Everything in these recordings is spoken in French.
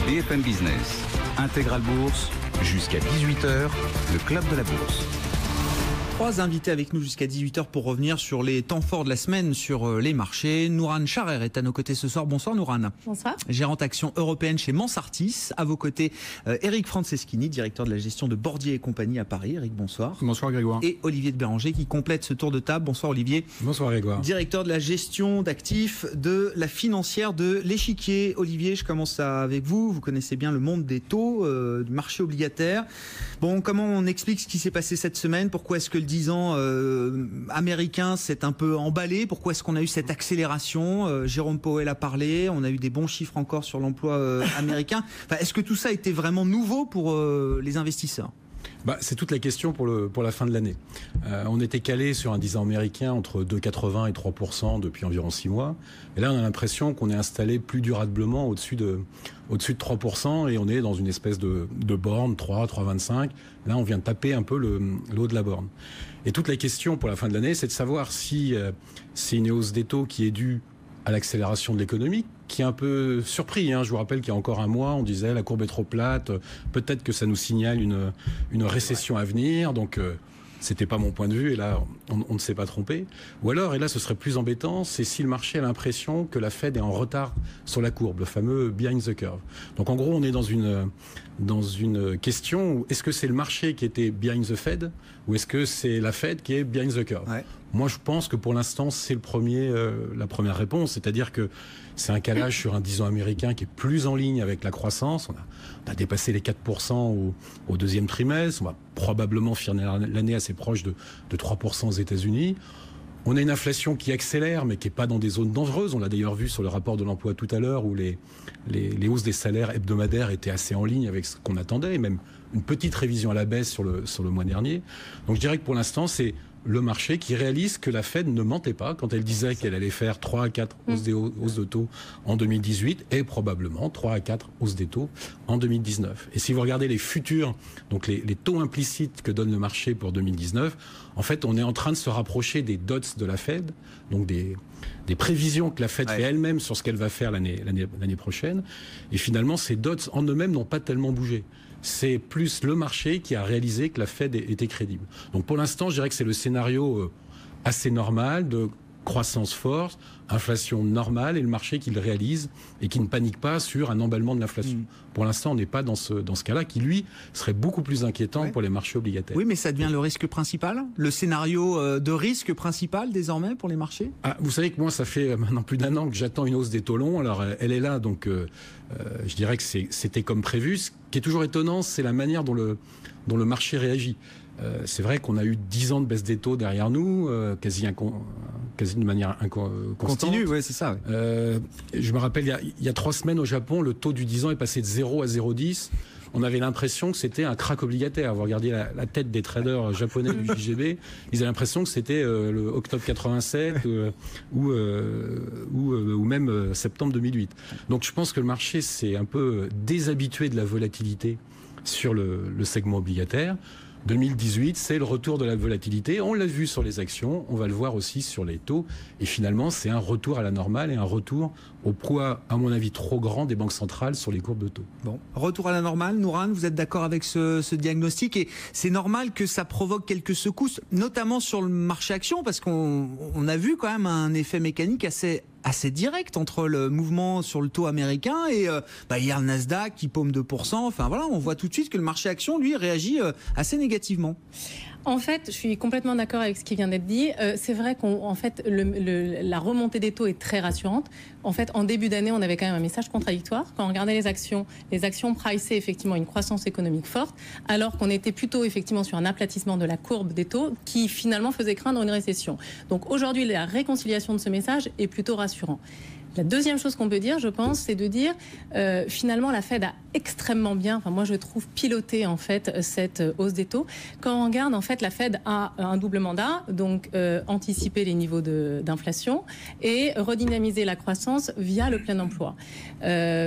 BFM Business, Intégral Bourse, jusqu'à 18h, le club de la bourse. 3 invités avec nous jusqu'à 18h pour revenir sur les temps forts de la semaine sur les marchés. Nourane Charer est à nos côtés ce soir. Bonsoir Nourane. Bonsoir. Gérante action européenne chez Mansartis. À vos côtés, Eric Franceschini, directeur de la gestion de Bordier et compagnie à Paris. Eric, bonsoir. Bonsoir Grégoire. Et Olivier de Béranger qui complète ce tour de table. Bonsoir Olivier. Bonsoir Grégoire. Directeur de la gestion d'actifs de la financière de l'Échiquier. Olivier, je commence avec vous. Vous connaissez bien le monde des taux, du marché obligataire. Bon, comment on explique ce qui s'est passé cette semaine? Pourquoi est-ce que le 10 ans américain s'est un peu emballé? Pourquoi est-ce qu'on a eu cette accélération? Jérôme Powell a parlé, on a eu des bons chiffres encore sur l'emploi américain. Enfin, est-ce que tout ça était vraiment nouveau pour les investisseurs? C'est toute la question pour la fin de l'année. On était calé sur un 10 ans américain entre 2,80 et 3% depuis environ 6 mois. Et là, on a l'impression qu'on est installé plus durablement au-dessus de 3% et on est dans une espèce de borne, 3,25. Là, on vient de taper un peu le haut de la borne. Et toute la question pour la fin de l'année, c'est de savoir si c'est une hausse des taux qui est due à l'accélération de l'économie, qui est un peu surpris. Je vous rappelle qu'il y a encore un mois, on disait la courbe est trop plate, peut-être que ça nous signale une récession à venir, donc c'était pas mon point de vue, et là, on ne s'est pas trompé. Ou alors, et là ce serait plus embêtant, c'est si le marché a l'impression que la Fed est en retard sur la courbe, le fameux behind the curve. Donc en gros, on est dans une question où est-ce que c'est le marché qui était behind the Fed, ou est-ce que c'est la Fed qui est behind the curve? Moi, je pense que pour l'instant, c'est la première réponse, c'est-à-dire que c'est un calage sur un 10 ans américain qui est plus en ligne avec la croissance. On a dépassé les 4% au deuxième trimestre. On va probablement finir l'année assez proche de 3% aux États-Unis. On a une inflation qui accélère, mais qui n'est pas dans des zones dangereuses. On l'a d'ailleurs vu sur le rapport de l'emploi tout à l'heure, où les hausses des salaires hebdomadaires étaient assez en ligne avec ce qu'on attendait, et même une petite révision à la baisse sur le mois dernier. Donc je dirais que pour l'instant, c'est le marché qui réalise que la Fed ne mentait pas quand elle disait qu'elle allait faire 3 à 4 hausses de taux en 2018 et probablement 3 à 4 hausses des taux en 2019. Et si vous regardez les futurs, donc les taux implicites que donne le marché pour 2019, en fait, on est en train de se rapprocher des dots de la Fed, donc des prévisions que la Fed fait elle-même sur ce qu'elle va faire l'année prochaine. Et finalement, ces dots en eux-mêmes n'ont pas tellement bougé. C'est plus le marché qui a réalisé que la Fed était crédible. Donc pour l'instant, je dirais que c'est le scénario assez normal de croissance forte, inflation normale, et le marché qui le réalise et qui ne panique pas sur un emballement de l'inflation. Pour l'instant, on n'est pas dans ce cas-là, qui lui serait beaucoup plus inquiétant pour les marchés obligataires. Oui, mais ça devient le risque principal, le scénario de risque principal désormais pour les marchés? Vous savez que moi, ça fait maintenant plus d'1 an que j'attends une hausse des taux longs. Alors elle est là, donc je dirais que c'était comme prévu. Ce qui est toujours étonnant, c'est la manière dont le marché réagit. C'est vrai qu'on a eu 10 ans de baisse des taux derrière nous, quasi de manière constante. Continue, oui, c'est ça. Je me rappelle, il y a 3 semaines au Japon, le taux du 10 ans est passé de 0 à 0,10. On avait l'impression que c'était un krach obligataire. Vous regardiez la tête des traders japonais du JGB, ils avaient l'impression que c'était le octobre 87 ou même septembre 2008. Donc je pense que le marché s'est un peu déshabitué de la volatilité sur le segment obligataire. 2018, c'est le retour de la volatilité. On l'a vu sur les actions, on va le voir aussi sur les taux. Et finalement, c'est un retour à la normale et un retour au poids, à mon avis, trop grand des banques centrales sur les courbes de taux. Bon, retour à la normale, Nourane, vous êtes d'accord avec ce diagnostic? Et c'est normal que ça provoque quelques secousses, notamment sur le marché action, parce qu'on a vu quand même un effet mécanique assez direct entre le mouvement sur le taux américain et hier le Nasdaq qui paume 2%. Enfin voilà, on voit tout de suite que le marché action, lui, réagit assez négativement. En fait, je suis complètement d'accord avec ce qui vient d'être dit. C'est vrai qu'en fait, la remontée des taux est très rassurante. En fait, en début d'année, on avait quand même un message contradictoire. Quand on regardait les actions priçaient effectivement une croissance économique forte, alors qu'on était plutôt effectivement sur un aplatissement de la courbe des taux qui finalement faisait craindre une récession. Donc aujourd'hui, la réconciliation de ce message est plutôt rassurant. La deuxième chose qu'on peut dire, je pense, c'est de dire finalement la Fed a extrêmement bien, moi je trouve piloté en fait cette hausse des taux. Quand on regarde en fait la Fed a un double mandat, donc anticiper les niveaux d'inflation et redynamiser la croissance via le plein emploi.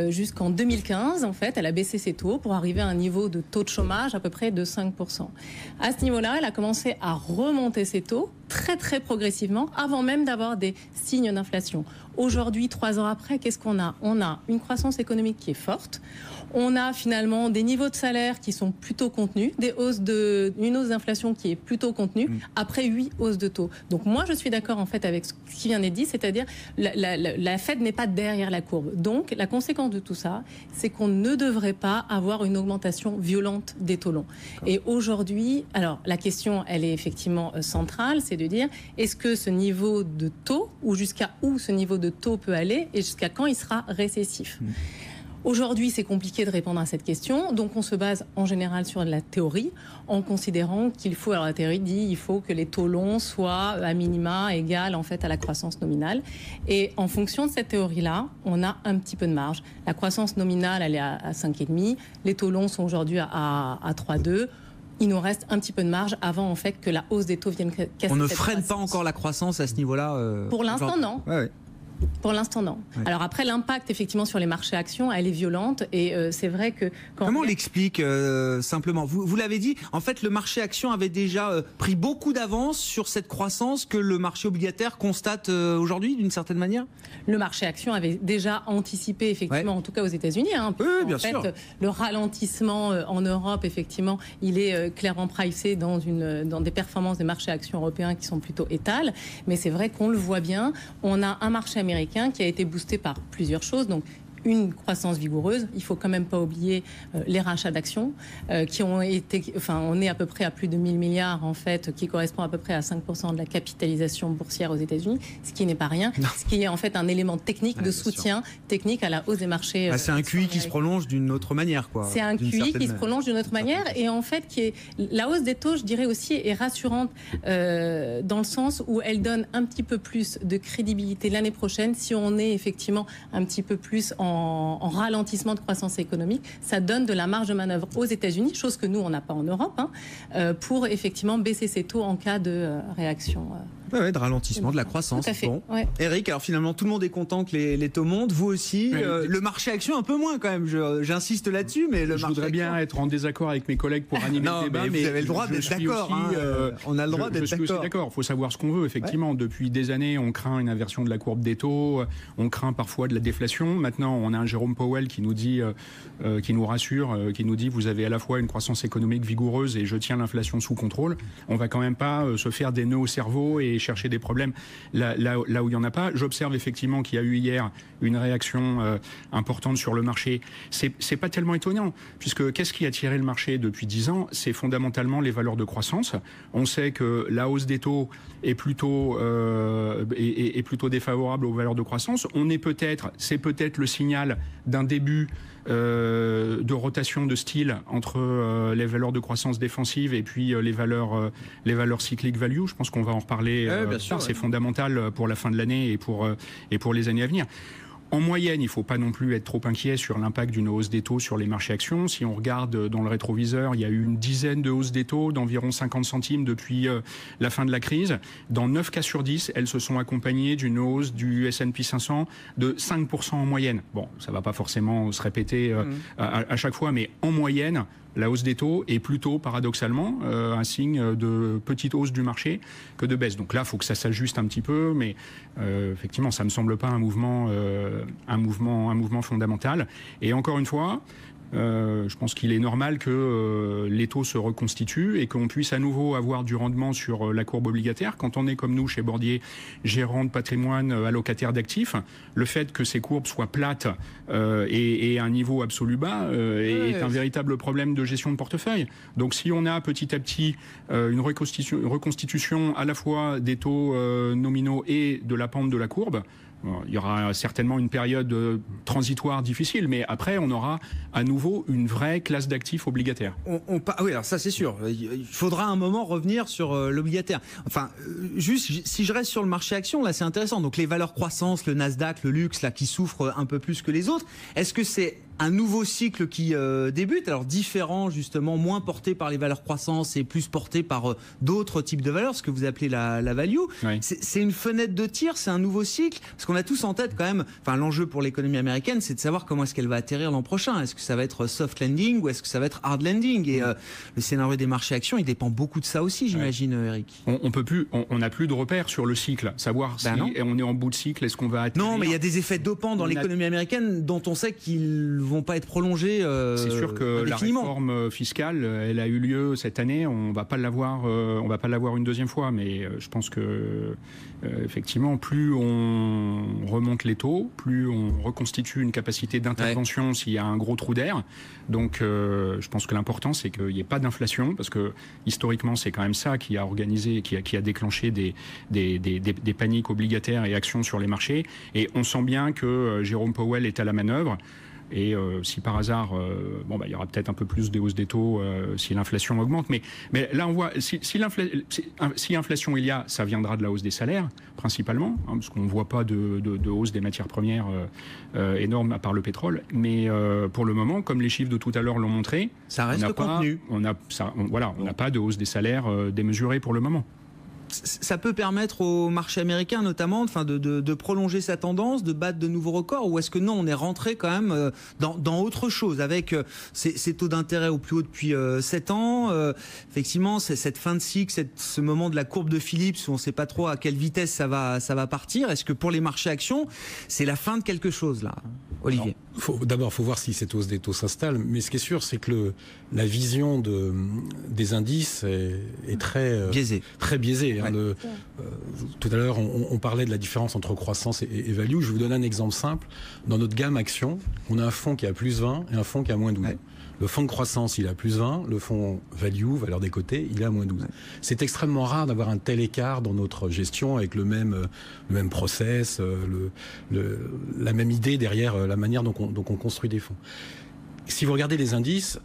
Jusqu'en 2015 en fait, elle a baissé ses taux pour arriver à un niveau de taux de chômage à peu près de 5%. À ce niveau-là, elle a commencé à remonter ses taux très très progressivement, avant même d'avoir des signes d'inflation. Aujourd'hui, 3 ans après, qu'est-ce qu'on a? On a une croissance économique qui est forte. On a finalement des niveaux de salaire qui sont plutôt contenus, une hausse d'inflation qui est plutôt contenue, après 8 hausses de taux. Donc moi, je suis d'accord en fait avec ce qui vient d'être dit, c'est-à-dire la Fed n'est pas derrière la courbe. Donc la conséquence de tout ça, c'est qu'on ne devrait pas avoir une augmentation violente des taux longs. Et aujourd'hui, alors la question, elle est effectivement centrale, c'est de dire, est-ce que ce niveau de taux, ou jusqu'à où ce niveau de taux peut aller, et jusqu'à quand il sera récessif? Aujourd'hui, c'est compliqué de répondre à cette question, donc on se base en général sur de la théorie, en considérant qu'il faut, alors la théorie dit, il faut que les taux longs soient à minima égales en fait à la croissance nominale. Et en fonction de cette théorie-là, on a un petit peu de marge. La croissance nominale, elle est à 5,5, les taux longs sont aujourd'hui à 3,2. Il nous reste un petit peu de marge avant en fait que la hausse des taux vienne casser cette croissance. On ne freine pas encore la croissance à ce niveau-là Pour l'instant, non. Ouais. Pour l'instant, non. Ouais. Alors après, l'impact effectivement sur les marchés actions, elle est violente et c'est vrai que... Comment on l'explique simplement? Vous l'avez dit, en fait le marché actions avait déjà pris beaucoup d'avance sur cette croissance que le marché obligataire constate aujourd'hui d'une certaine manière? Le marché actions avait déjà anticipé effectivement, en tout cas aux États-Unis. Hein, oui, bien sûr. Le ralentissement en Europe, effectivement, il est clairement pricé dans des performances des marchés actions européens qui sont plutôt étales. Mais c'est vrai qu'on le voit bien, on a un marché américain qui a été boosté par plusieurs choses. Donc, une croissance vigoureuse. Il faut quand même pas oublier les rachats d'actions qui ont été, enfin, on est à peu près à plus de 1000 milliards en fait, qui correspond à peu près à 5% de la capitalisation boursière aux États-Unis, ce qui n'est pas rien, ce qui est en fait un élément technique de soutien technique à la hausse des marchés. C'est un QI qui se prolonge d'une autre manière, quoi. C'est un QI qui se prolonge d'une autre manière et en fait qui est la hausse des taux, je dirais aussi, est rassurante dans le sens où elle donne un petit peu plus de crédibilité l'année prochaine si on est effectivement un petit peu plus en ralentissement de croissance économique, ça donne de la marge de manœuvre aux États-Unis, chose que nous, on n'a pas en Europe, pour effectivement baisser ces taux en cas de réaction. Ouais, de ralentissement de la croissance. Tout à fait. Bon. Ouais. Eric, alors finalement, tout le monde est content que les taux montent, vous aussi. Le marché action, un peu moins quand même, j'insiste là-dessus, mais le marché voudrais bien être en désaccord avec mes collègues pour animer le débat, mais vous avez le droit d'être d'accord. On a le droit d'être d'accord. Je suis aussi d'accord, il faut savoir ce qu'on veut, effectivement. Ouais. Depuis des années, on craint une inversion de la courbe des taux, on craint parfois de la déflation. Maintenant, on a un Jérôme Powell qui nous dit, qui nous rassure, qui nous dit vous avez à la fois une croissance économique vigoureuse et je tiens l'inflation sous contrôle. On va quand même pas se faire des nœuds au cerveau et chercher des problèmes là où il y en a pas. J'observe effectivement qu'il y a eu hier une réaction importante sur le marché. C'est pas tellement étonnant puisque qu'est-ce qui a tiré le marché depuis 10 ans? C'est fondamentalement les valeurs de croissance. On sait que la hausse des taux est plutôt défavorable aux valeurs de croissance. C'est peut-être le signal d'un début de rotation de style entre les valeurs de croissance défensive et puis les valeurs cycliques value. Je pense qu'on va en reparler. C'est fondamental pour la fin de l'année et pour les années à venir. En moyenne, il ne faut pas non plus être trop inquiet sur l'impact d'une hausse des taux sur les marchés actions. Si on regarde dans le rétroviseur, il y a eu une dizaine de hausses des taux d'environ 50 centimes depuis la fin de la crise. Dans 9 cas sur 10, elles se sont accompagnées d'une hausse du S&P 500 de 5% en moyenne. Bon, ça ne va pas forcément se répéter à chaque fois, mais en moyenne, la hausse des taux est plutôt, paradoxalement, un signe de petite hausse du marché que de baisse. Donc là, il faut que ça s'ajuste un petit peu, mais effectivement, ça ne me semble pas un mouvement fondamental. Et encore une fois, je pense qu'il est normal que les taux se reconstituent et qu'on puisse à nouveau avoir du rendement sur la courbe obligataire. Quand on est comme nous chez Bordier, gérant de patrimoine, allocataire d'actifs, le fait que ces courbes soient plates et à un niveau absolu bas est un véritable problème de gestion de portefeuille. Donc si on a petit à petit une reconstitution à la fois des taux nominaux et de la pente de la courbe, il y aura certainement une période transitoire difficile, mais après, on aura à nouveau une vraie classe d'actifs obligataires. Oui, alors ça c'est sûr. Il faudra un moment revenir sur l'obligataire. Enfin, juste, si je reste sur le marché action, là c'est intéressant. Donc les valeurs croissance, le Nasdaq, le luxe, là qui souffrent un peu plus que les autres, est-ce que c'est un nouveau cycle qui débute, alors différent justement, moins porté par les valeurs croissance et plus porté par d'autres types de valeurs, ce que vous appelez la value. Oui. C'est une fenêtre de tir, c'est un nouveau cycle, parce qu'on a tous en tête quand même, enfin l'enjeu pour l'économie américaine, c'est de savoir comment est-ce qu'elle va atterrir l'an prochain. Est-ce que ça va être soft landing ou est-ce que ça va être hard landing? Et le scénario des marchés actions, il dépend beaucoup de ça aussi, j'imagine, Eric. On n'a plus de repères sur le cycle, savoir si on est en bout de cycle, est-ce qu'on va atterrir. Non, mais il y a des effets dopants dans l'économie américaine dont on sait qu'ils vont pas être prolongés. C'est sûr que la réforme fiscale, elle a eu lieu cette année. On va pas l'avoir une deuxième fois, mais je pense que effectivement, plus on remonte les taux, plus on reconstitue une capacité d'intervention s'il y a un gros trou d'air. Donc, je pense que l'important, c'est qu'il n'y ait pas d'inflation, parce que historiquement, c'est quand même ça qui a organisé, qui a déclenché des paniques obligataires et actions sur les marchés. Et on sent bien que Jérôme Powell est à la manœuvre. Et si par hasard, il y aura peut-être un peu plus des hausses des taux si l'inflation augmente. Mais là, on voit, si inflation il y a, ça viendra de la hausse des salaires, principalement, parce qu'on ne voit pas de hausse des matières premières énorme à part le pétrole. Mais pour le moment, comme les chiffres de tout à l'heure l'ont montré, ça reste contenu. On n'a pas de hausse des salaires démesurée pour le moment. Ça peut permettre au marché américain notamment de prolonger sa tendance, de battre de nouveaux records, ou est-ce que non, on est rentré quand même dans autre chose avec ces taux d'intérêt au plus haut depuis 7 ans, effectivement c'est cette fin de cycle, ce moment de la courbe de Phillips où on ne sait pas trop à quelle vitesse ça va partir. Est-ce que pour les marchés actions c'est la fin de quelque chose là, Olivier? D'abord, il faut voir si cette hausse des taux s'installe, mais ce qui est sûr, c'est que la vision des indices est très biaisée. Très biaisée. Tout à l'heure, on parlait de la différence entre croissance et value. Je vais vous donne un exemple simple. Dans notre gamme action, on a un fonds qui a plus 20 et un fonds qui a moins 12. Ouais. Le fonds de croissance, il a plus 20. Le fonds value, valeur des cotés, il est à moins 12. Ouais. C'est extrêmement rare d'avoir un tel écart dans notre gestion avec le même process, la même idée derrière la manière dont on construit des fonds. Si vous regardez les indices,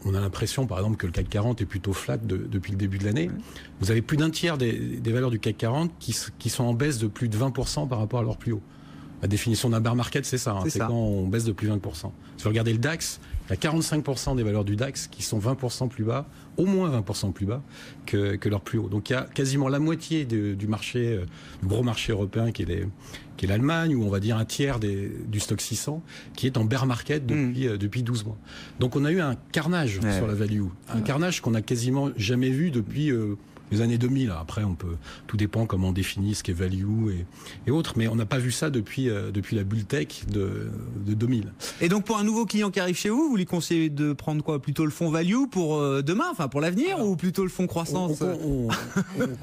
on a l'impression, par exemple, que le CAC 40 est plutôt flat depuis le début de l'année. Vous avez plus d'un tiers des valeurs du CAC 40 qui sont en baisse de plus de 20% par rapport à leur plus haut. La définition d'un bear market, c'est ça. C'est quand on baisse de plus de 20%. Si vous regardez le DAX, il y a 45% des valeurs du DAX qui sont 20% plus bas, au moins 20% plus bas que leur plus haut. Donc il y a quasiment la moitié du marché, du gros marché européen qui est l'Allemagne, ou on va dire un tiers du stock 600, qui est en bear market depuis 12 mois. Donc on a eu un carnage sur la value. Un carnage qu'on n'a quasiment jamais vu depuis les années 2000. Après, tout dépend comment on définit ce qu'est value et autres, mais on n'a pas vu ça depuis la bulle tech de 2000. Et donc pour un nouveau client qui arrive chez vous, vous lui conseillez de prendre quoi? Plutôt le fonds value pour demain, enfin pour l'avenir, ou plutôt le fonds croissance?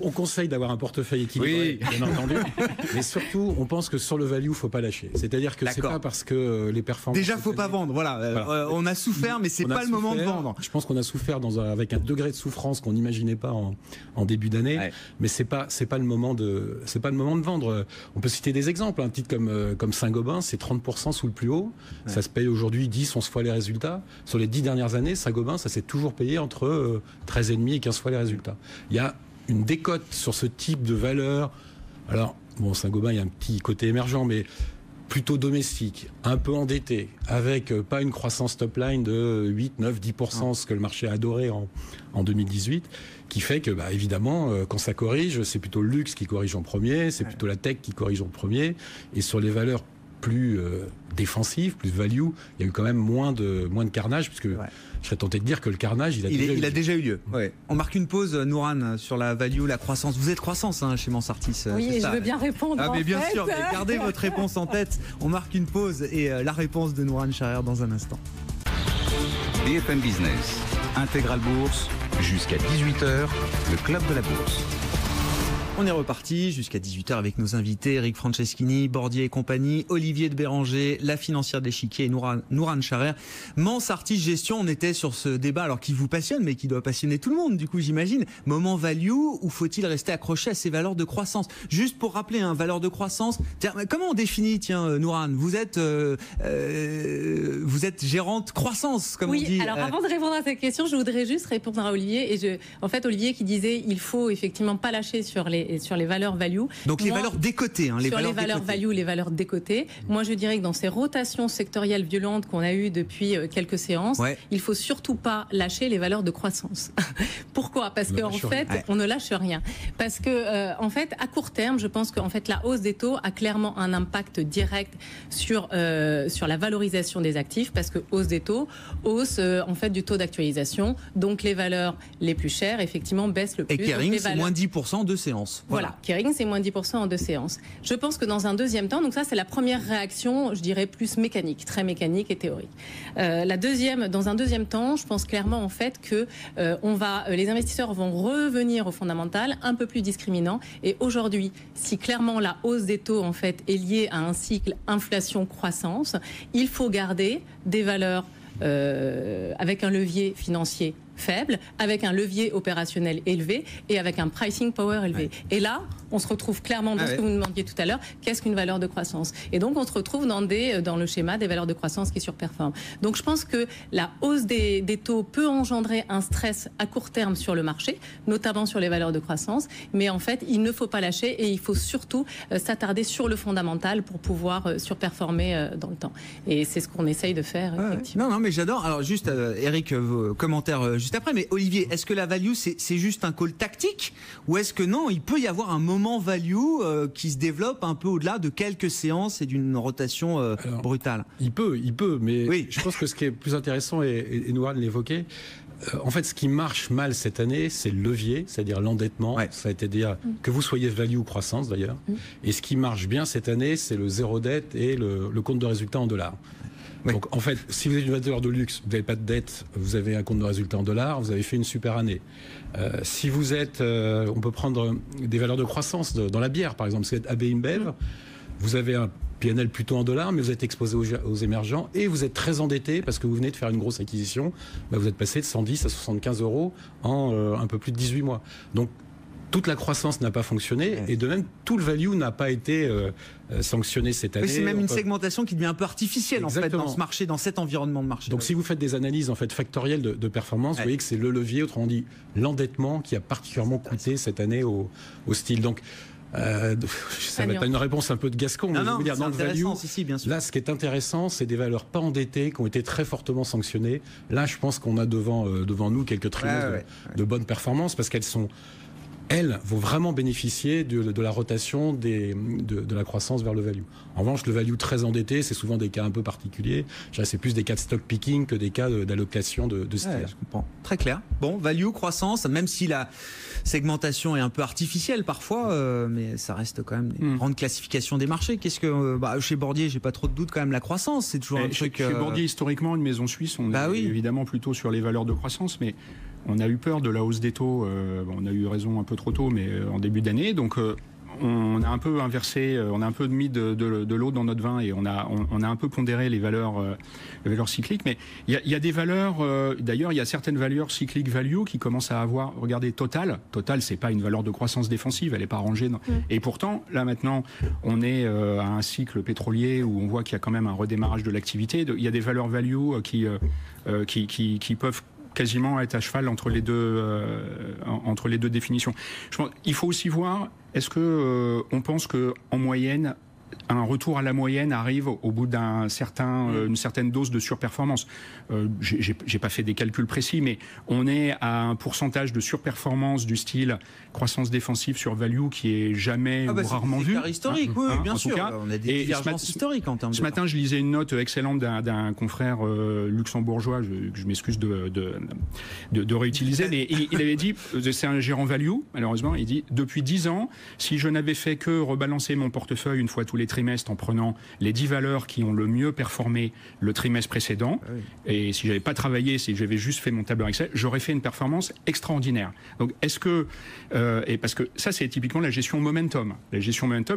On conseille d'avoir un portefeuille équilibré, bien entendu, mais surtout on pense que sur le value, faut pas lâcher. C'est-à-dire que c'est pas parce que les performances... Déjà, faut pas vendre, voilà. On a souffert, mais c'est pas le moment de vendre. Je pense qu'on a souffert avec un degré de souffrance qu'on n'imaginait pas en début d'année, mais c'est pas le moment de vendre. On peut citer des exemples, un titre comme Saint-Gobain, c'est 30% sous le plus haut, ça se paye aujourd'hui 10-11 fois les résultats. Sur les 10 dernières années, Saint-Gobain, ça s'est toujours payé entre 13,5 et 15 fois les résultats. Il y a une décote sur ce type de valeur. Alors, Saint-Gobain, il y a un petit côté émergent, mais plutôt domestique, un peu endetté, avec pas une croissance top line de 8, 9, 10%, ce que le marché a adoré en 2018, qui fait que, évidemment, quand ça corrige, c'est plutôt le luxe qui corrige en premier, c'est plutôt la tech qui corrige en premier, et sur les valeurs plus défensives, plus value, il y a eu quand même moins de carnage, puisque je serais tenté de dire que le carnage, il a déjà eu lieu. Ouais. On marque une pause, Nourane, sur la value, la croissance. Vous êtes croissance chez Mansartis. Oui, je veux bien répondre. Mais bien sûr, mais gardez votre réponse en tête. On marque une pause et la réponse de Nourane Charer dans un instant. BFM Business, Intégral Bourse, jusqu'à 18h, le club de la bourse. On est reparti jusqu'à 18h avec nos invités, Eric Franceschini, Bordier et compagnie, Olivier de Béranger, la financière de l'échiquier et Nourane Charer. Mansartis Gestion, on était sur ce débat alors qui vous passionne mais qui doit passionner tout le monde du coup j'imagine. Moment value ou faut-il rester accroché à ces valeurs de croissance? Juste pour rappeler, valeur de croissance, comment on définit, Nourane, vous êtes gérante croissance comme on dit. Oui, alors avant de répondre à cette question, je voudrais juste répondre à Olivier. En fait, Olivier qui disait il faut effectivement pas lâcher sur les les valeurs value. Donc les valeurs décotées, hein, les valeurs value, les valeurs décotées. Moi, je dirais que dans ces rotations sectorielles violentes qu'on a eues depuis quelques séances, il faut surtout pas lâcher les valeurs de croissance. Pourquoi? Parce qu'en fait, on ne lâche rien. Parce que en fait, à court terme, je pense qu'en fait, la hausse des taux a clairement un impact direct sur la valorisation des actifs, parce que hausse des taux, hausse en fait du taux d'actualisation, donc les valeurs les plus chères effectivement baissent le plus. Et Kering, c'est moins 10% en 2 séances. Voilà, Kering, c'est moins 10% en 2 séances. Je pense que dans un deuxième temps, donc ça c'est la première réaction, je dirais plus mécanique, très mécanique et théorique. Dans un deuxième temps, je pense clairement en fait que les investisseurs vont revenir au fondamental, un peu plus discriminant. Et aujourd'hui, si clairement la hausse des taux en fait est liée à un cycle inflation-croissance, il faut garder des valeurs avec un levier financier faible, avec un levier opérationnel élevé et avec un pricing power élevé. Et là, on se retrouve clairement dans ce que vous nous demandiez tout à l'heure, qu'est-ce qu'une valeur de croissance? Et donc, on se retrouve dans le schéma des valeurs de croissance qui surperforment. Donc, je pense que la hausse des taux peut engendrer un stress à court terme sur le marché, notamment sur les valeurs de croissance, mais en fait, il ne faut pas lâcher et il faut surtout s'attarder sur le fondamental pour pouvoir surperformer dans le temps. Et c'est ce qu'on essaye de faire, effectivement. Non, mais j'adore. Alors, juste, Eric, vos commentaires juste après, mais Olivier, est-ce que la value, c'est juste un call tactique, ou est-ce que non, il peut y avoir un moment value qui se développe un peu au-delà de quelques séances et d'une rotation brutale? Il peut, mais je pense que ce qui est plus intéressant, et Nouran l'évoquait, en fait, ce qui marche mal cette année, c'est le levier, c'est-à-dire l'endettement, c'est-à-dire que vous soyez value ou croissance d'ailleurs, et ce qui marche bien cette année, c'est le zéro dette et le compte de résultat en dollars. Donc en fait, si vous êtes une valeur de luxe, vous n'avez pas de dette, vous avez un compte de résultat en dollars, vous avez fait une super année. Si vous êtes, on peut prendre des valeurs de croissance dans la bière, par exemple, si vous êtes AB InBev, vous avez un PNL plutôt en dollars, mais vous êtes exposé aux émergents et vous êtes très endetté parce que vous venez de faire une grosse acquisition. Vous êtes passé de 110 à 75 euros en un peu plus de 18 mois. Donc toute la croissance n'a pas fonctionné et de même tout le value n'a pas été sanctionné cette année. C'est même une segmentation qui devient un peu artificielle en fait dans ce marché, dans cet environnement de marché. Donc si vous faites des analyses en fait factorielles de performance, vous voyez que c'est le levier, autrement dit l'endettement, qui a particulièrement coûté cette année au style. Donc ça va être une réponse un peu de Gascon, mais je veux dire, dans le value, bien sûr. Là, ce qui est intéressant, c'est des valeurs pas endettées qui ont été très fortement sanctionnées. Là, je pense qu'on a devant nous quelques trimestres de bonnes performances parce qu'elles vont vraiment bénéficier de la rotation de la croissance vers le value. En revanche, le value très endetté, c'est souvent des cas un peu particuliers. Je dirais c'est plus des cas de stock picking que des cas d'allocation de style. Je comprends. Très clair. Bon, value, croissance, même si la segmentation est un peu artificielle parfois, mais ça reste quand même une grande classification des marchés. Qu'est-ce que chez Bordier, j'ai pas trop de doute quand même, la croissance, c'est toujours un truc. Chez Bordier, historiquement, une maison suisse, on est évidemment plutôt sur les valeurs de croissance, mais on a eu peur de la hausse des taux. On a eu raison un peu trop tôt, mais en début d'année. Donc, on a un peu inversé, on a un peu mis de l'eau dans notre vin et on a un peu pondéré les valeurs cycliques. Mais il y a des valeurs, d'ailleurs, il y a certaines valeurs cycliques value qui commencent à avoir. Regardez, Total, c'est pas une valeur de croissance défensive, elle est pas rangée. Et pourtant, là maintenant, on est à un cycle pétrolier où on voit qu'il y a quand même un redémarrage de l'activité. Il y a des valeurs value qui peuvent quasiment être à cheval entre les deux définitions. Je pense, il faut aussi voir, est-ce que on pense que en moyenne, un retour à la moyenne arrive au bout d'une certaine dose de surperformance. J'ai pas fait des calculs précis, mais on est à un pourcentage de surperformance du style croissance défensive sur value qui est jamais ou rarement vu. C'est historique, bien sûr. Cas. On a des divergences historiques en termes de. Ce matin, je lisais une note excellente d'un confrère luxembourgeois, je m'excuse de réutiliser, mais il avait dit, c'est un gérant value, malheureusement, il dit, depuis 10 ans, si je n'avais fait que rebalancer mon portefeuille une fois tous les trimestres en prenant les 10 valeurs qui ont le mieux performé le trimestre précédent, et si j'avais pas travaillé, si j'avais juste fait mon tableur Excel, j'aurais fait une performance extraordinaire. Donc est-ce que et parce que ça c'est typiquement la gestion momentum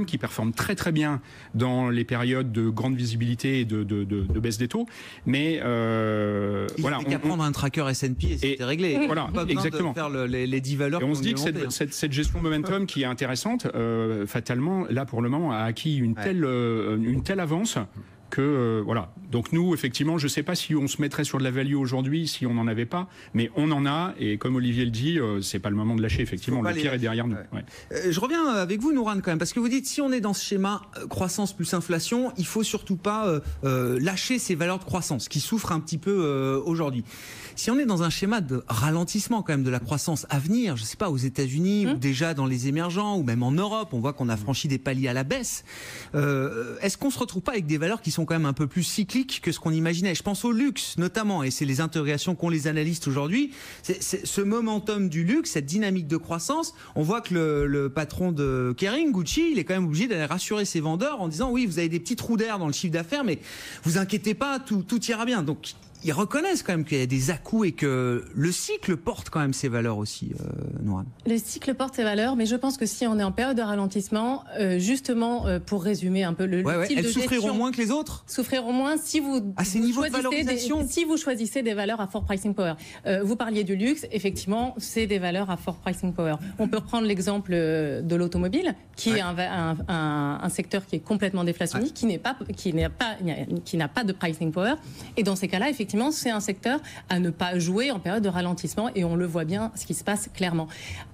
qui performe très très bien dans les périodes de grande visibilité et de baisse des taux, mais il n'y a qu'à prendre un tracker S&P et c'était réglé. Voilà, pas besoin exactement. De faire les 10 valeurs. Et on se dit que cette gestion momentum qui est intéressante, fatalement là pour le moment a acquis une telle avance voilà. Donc nous, effectivement, je ne sais pas si on se mettrait sur de la value aujourd'hui si on n'en avait pas, mais on en a, et comme Olivier le dit, c'est pas le moment de lâcher, effectivement, le pire est derrière nous. Ouais. Je reviens avec vous, Nourane, quand même, parce que vous dites, si on est dans ce schéma croissance plus inflation, il faut surtout pas lâcher ces valeurs de croissance qui souffrent un petit peu aujourd'hui. Si on est dans un schéma de ralentissement quand même de la croissance à venir, je sais pas, aux États-Unis ou déjà dans les émergents ou même en Europe, on voit qu'on a franchi des paliers à la baisse. Est-ce qu'on se retrouve pas avec des valeurs qui sont quand même un peu plus cycliques que ce qu'on imaginait? Je pense au luxe notamment, et c'est les interrogations qu'ont les analystes aujourd'hui. C'est ce momentum du luxe, cette dynamique de croissance. On voit que le patron de Kering, Gucci, il est quand même obligé d'aller rassurer ses vendeurs en disant oui, vous avez des petits trous d'air dans le chiffre d'affaires, mais vous inquiétez pas, tout ira bien. Donc ils reconnaissent quand même qu'il y a des à-coups et que le cycle porte quand même ses valeurs aussi, Nourane. Le cycle porte ses valeurs, mais je pense que si on est en période de ralentissement, justement, pour résumer un peu le style de gestion... Elles souffriront moins que les autres? Souffriront moins si vous, si vous choisissez des valeurs à fort pricing power. Vous parliez du luxe, effectivement, c'est des valeurs à fort pricing power. On peut reprendre l'exemple de l'automobile, qui est un secteur qui est complètement déflationniste, qui n'a pas de pricing power. Et dans ces cas-là, effectivement, c'est un secteur à ne pas jouer en période de ralentissement et on le voit bien, ce qui se passe clairement.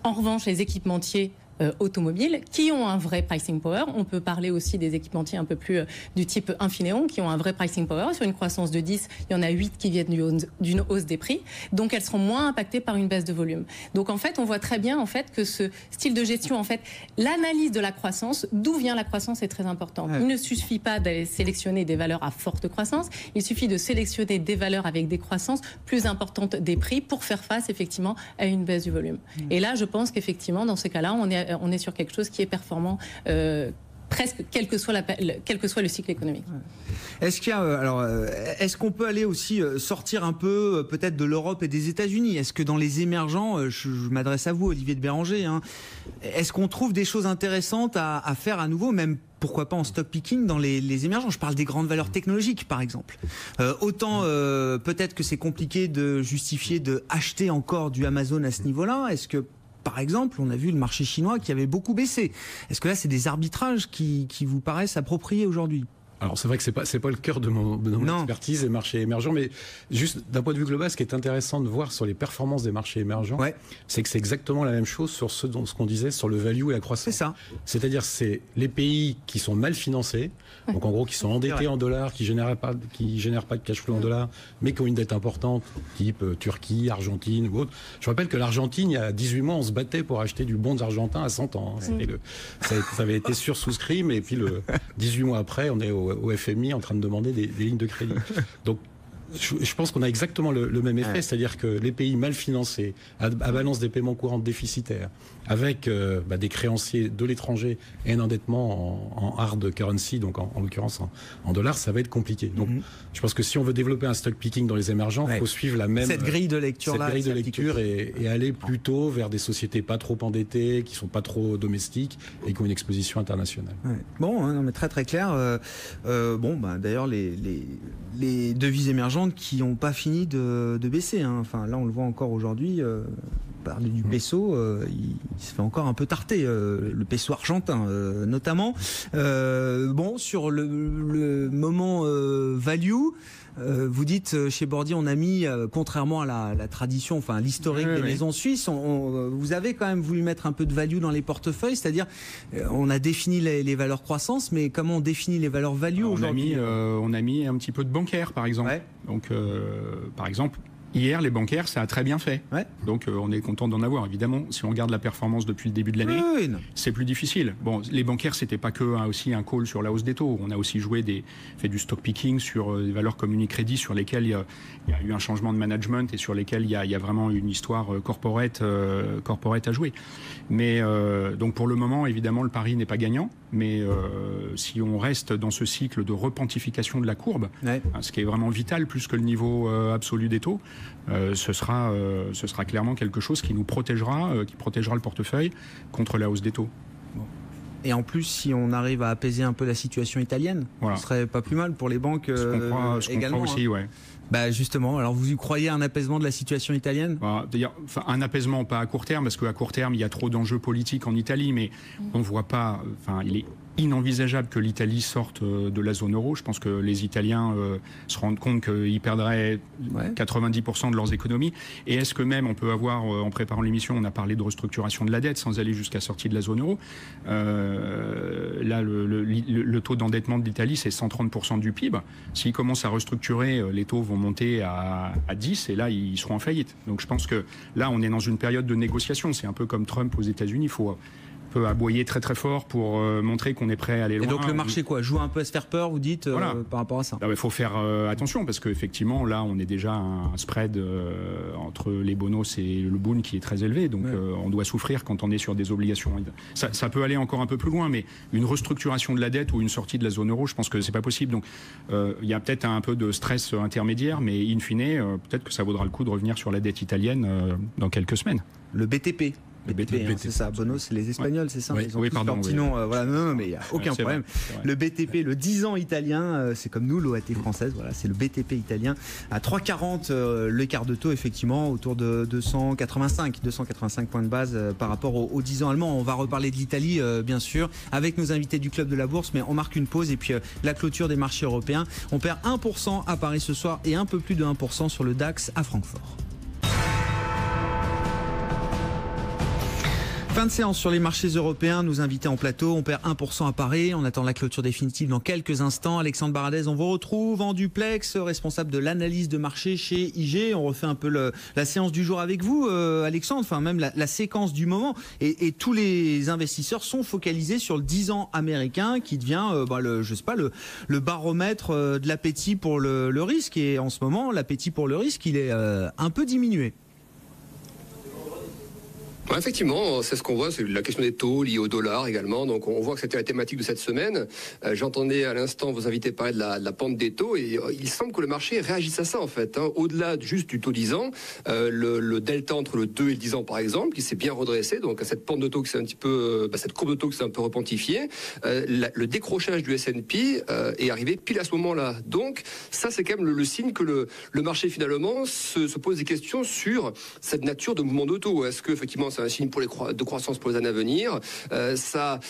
En revanche, les équipementiers automobiles qui ont un vrai pricing power. On peut parler aussi des équipementiers un peu plus du type Infineon qui ont un vrai pricing power. Sur une croissance de 10, il y en a 8 qui viennent d'une hausse des prix. Donc elles seront moins impactées par une baisse de volume. Donc en fait, on voit très bien en fait que ce style de gestion, en fait, l'analyse de la croissance, d'où vient la croissance est très important. Il ne suffit pas d'aller sélectionner des valeurs à forte croissance. Il suffit de sélectionner des valeurs avec des croissances plus importantes des prix pour faire face effectivement à une baisse du volume. Et là, je pense qu'effectivement, dans ces cas-là, on est sur quelque chose qui est performant presque quel que soit le cycle économique. Est-ce qu'il y a, est-ce qu'on peut aller aussi sortir un peu peut-être de l'Europe et des États-Unis? Est-ce que dans les émergents, je m'adresse à vous, Olivier de Béranger, hein, est-ce qu'on trouve des choses intéressantes à faire à nouveau, même pourquoi pas en stock picking dans les émergents? Je parle des grandes valeurs technologiques, par exemple. Autant peut-être que c'est compliqué de justifier de acheter encore du Amazon à ce niveau-là. Est-ce que par exemple, on a vu le marché chinois qui avait beaucoup baissé. Est-ce que là, c'est des arbitrages qui vous paraissent appropriés aujourd'hui? Alors c'est vrai que c'est pas le cœur de mon expertise des marchés émergents, mais juste d'un point de vue global, ce qui est intéressant de voir sur les performances des marchés émergents, c'est que c'est exactement la même chose sur ce qu'on disait sur le value et la croissance. C'est ça. C'est-à-dire c'est les pays qui sont mal financés, donc en gros qui sont endettés en dollars, qui génèrent pas de cash flow en dollars, mais qui ont une dette importante, type Turquie, Argentine ou autre. Je rappelle que l'Argentine, il y a 18 mois, on se battait pour acheter du bond argentin à 100 ans. Ça avait été sursouscrit, mais puis 18 mois après, on est au FMI en train de demander des lignes de crédit. Donc je pense qu'on a exactement le même effet, c'est-à-dire que les pays mal financés, à balance des paiements courants déficitaires, avec des créanciers de l'étranger et un endettement en hard currency, donc en l'occurrence en dollars, ça va être compliqué. Donc je pense que si on veut développer un stock picking dans les émergents, il faut suivre cette grille de lecture et aller plutôt vers des sociétés pas trop endettées, qui sont pas trop domestiques et qui ont une exposition internationale. Bon, non, mais très très clair. D'ailleurs les devises émergentes qui n'ont pas fini de baisser. Hein. Enfin, là, on le voit encore aujourd'hui. Parler du peso, il se fait encore un peu tarter, le peso argentin notamment. Sur le moment value, vous dites chez Bordier, on a mis, contrairement à la tradition, enfin l'historique des maisons suisses, vous avez quand même voulu mettre un peu de value dans les portefeuilles, c'est-à-dire on a défini les valeurs croissance, mais comment on définit les valeurs value aujourd'hui? On a mis un petit peu de bancaire, par exemple. Donc, par exemple, hier, les bancaires, ça a très bien fait. Donc, on est content d'en avoir, évidemment. Si on regarde la performance depuis le début de l'année, c'est plus difficile. Bon, les bancaires, c'était pas que aussi un call sur la hausse des taux. On a aussi fait du stock picking sur des valeurs comme Unicredit, sur lesquelles il y a eu un changement de management et sur lesquelles il y a vraiment une histoire corporate à jouer. Mais donc, pour le moment, évidemment, le pari n'est pas gagnant. Mais si on reste dans ce cycle de repentification de la courbe, ce qui est vraiment vital, plus que le niveau absolu des taux, ce sera clairement quelque chose qui nous protégera, qui protégera le portefeuille contre la hausse des taux. Et en plus, si on arrive à apaiser un peu la situation italienne, ce serait pas plus mal pour les banques également. Aussi, justement, alors vous y croyez à un apaisement de la situation italienne? Un apaisement, pas à court terme, parce qu'à court terme, il y a trop d'enjeux politiques en Italie, mais on ne voit pas. Il est inenvisageable que l'Italie sorte de la zone euro. Je pense que les Italiens se rendent compte qu'ils perdraient 90% de leurs économies. Et est-ce que même on peut avoir, en préparant l'émission, on a parlé de restructuration de la dette sans aller jusqu'à sortie de la zone euro. Là, le taux d'endettement de l'Italie, c'est 130% du PIB. S'ils commencent à restructurer, les taux vont monter à 10 et là, ils seront en faillite. Donc je pense que là, on est dans une période de négociation. C'est un peu comme Trump aux États-Unis. Il faut aboyer très très fort pour montrer qu'on est prêt à aller loin. Et donc le marché joue un peu à se faire peur, vous dites, par rapport à ça? Il faut faire attention parce qu'effectivement là on est déjà un spread entre les bonos et le Bund qui est très élevé, donc on doit souffrir quand on est sur des obligations. Ça peut aller encore un peu plus loin, mais une restructuration de la dette ou une sortie de la zone euro, je pense que c'est pas possible. Donc il y a peut-être un peu de stress intermédiaire, mais in fine, peut-être que ça vaudra le coup de revenir sur la dette italienne dans quelques semaines. Le BTP. C'est ça, Bono, c'est les Espagnols, c'est ça? Ils ont tous leur petit nom, voilà, non, mais il n'y a aucun problème. Vrai. Le BTP, le 10 ans italien, c'est comme nous, l'OAT française, voilà, c'est le BTP italien. À 3,40 l'écart de taux, effectivement, autour de 285 points de base par rapport aux 10 ans allemands. On va reparler de l'Italie, bien sûr, avec nos invités du Club de la Bourse, mais on marque une pause et puis la clôture des marchés européens. On perd 1% à Paris ce soir et un peu plus de 1% sur le DAX à Francfort. Fin de séance sur les marchés européens, nous invités en plateau, on perd 1% à Paris, on attend la clôture définitive dans quelques instants. Alexandre Baradez, on vous retrouve en duplex, responsable de l'analyse de marché chez IG. On refait un peu la séance du jour avec vous, Alexandre, enfin même la séquence du moment. Et tous les investisseurs sont focalisés sur le 10 ans américain qui devient, le baromètre de l'appétit pour le risque. Et en ce moment, l'appétit pour le risque, il est un peu diminué. Effectivement, c'est ce qu'on voit, c'est la question des taux liés au dollar également. Donc on voit que c'était la thématique de cette semaine. J'entendais à l'instant vos invités parler de la pente des taux et il semble que le marché réagisse à ça en fait. Au-delà juste du taux 10 ans, le delta entre le 2 et le 10 ans par exemple, qui s'est bien redressé. Donc cette pente de taux qui s'est un petit peu, cette courbe de taux qui s'est un peu repentifiée. Le décrochage du S&P est arrivé pile à ce moment-là. Donc ça c'est quand même le signe que le marché finalement se pose des questions sur cette nature de mouvement de taux. Est-ce que effectivement c'est un signe de croissance pour les années à venir. Ça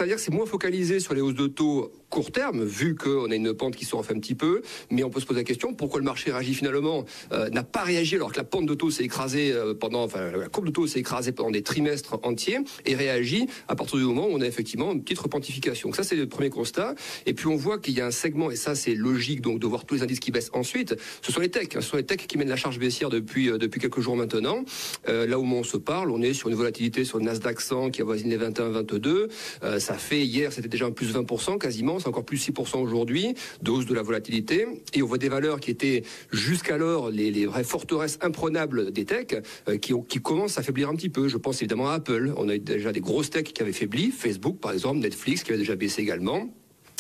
veut dire que c'est moins focalisé sur les hausses de taux court terme, vu qu'on a une pente qui se refait un petit peu, mais on peut se poser la question, pourquoi le marché réagit finalement, n'a pas réagi alors que la pente de taux s'est écrasée la courbe de taux s'est écrasée pendant des trimestres entiers et réagit à partir du moment où on a effectivement une petite repentification. Donc ça c'est le premier constat. Et puis on voit qu'il y a un segment, et ça c'est logique donc de voir tous les indices qui baissent ensuite, ce sont les techs. Ce sont les techs qui mènent la charge baissière depuis quelques jours maintenant. Là où on se parle, on est sur une volatilité sur le Nasdaq 100 qui avoisine les 21-22. Ça fait hier, c'était déjà un plus 20% quasiment, c'est encore plus 6% aujourd'hui, de hausse de la volatilité. Et on voit des valeurs qui étaient jusqu'alors les vraies forteresses imprenables des techs qui commencent à faiblir un petit peu. Je pense évidemment à Apple. On a déjà des grosses techs qui avaient faibli, Facebook par exemple, Netflix qui avait déjà baissé également.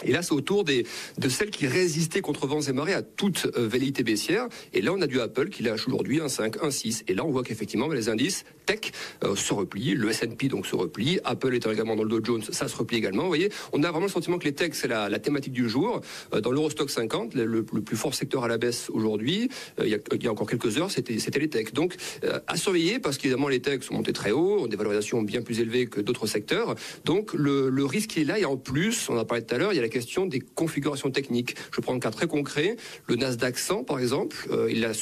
Et là, c'est autour de celles qui résistaient contre vents et marées à toute velléité baissière. Et là, on a du Apple qui lâche aujourd'hui un 5, un 6. Et là, on voit qu'effectivement, les indices tech se replient. Le S&P donc se replie. Apple étant également dans le Dow Jones, ça se replie également. Vous voyez, on a vraiment le sentiment que les techs, c'est la thématique du jour. Dans l'Eurostock 50, le plus fort secteur à la baisse aujourd'hui, il y a encore quelques heures, c'était les techs. Donc, à surveiller parce qu'évidemment, les techs sont montés très haut, ont des valorisations bien plus élevées que d'autres secteurs. Donc, le risque est là. Et en plus, on en a parlé tout à l'heure, il y a la question des configurations techniques. Je prends un cas très concret. Le Nasdaq 100, par exemple, il a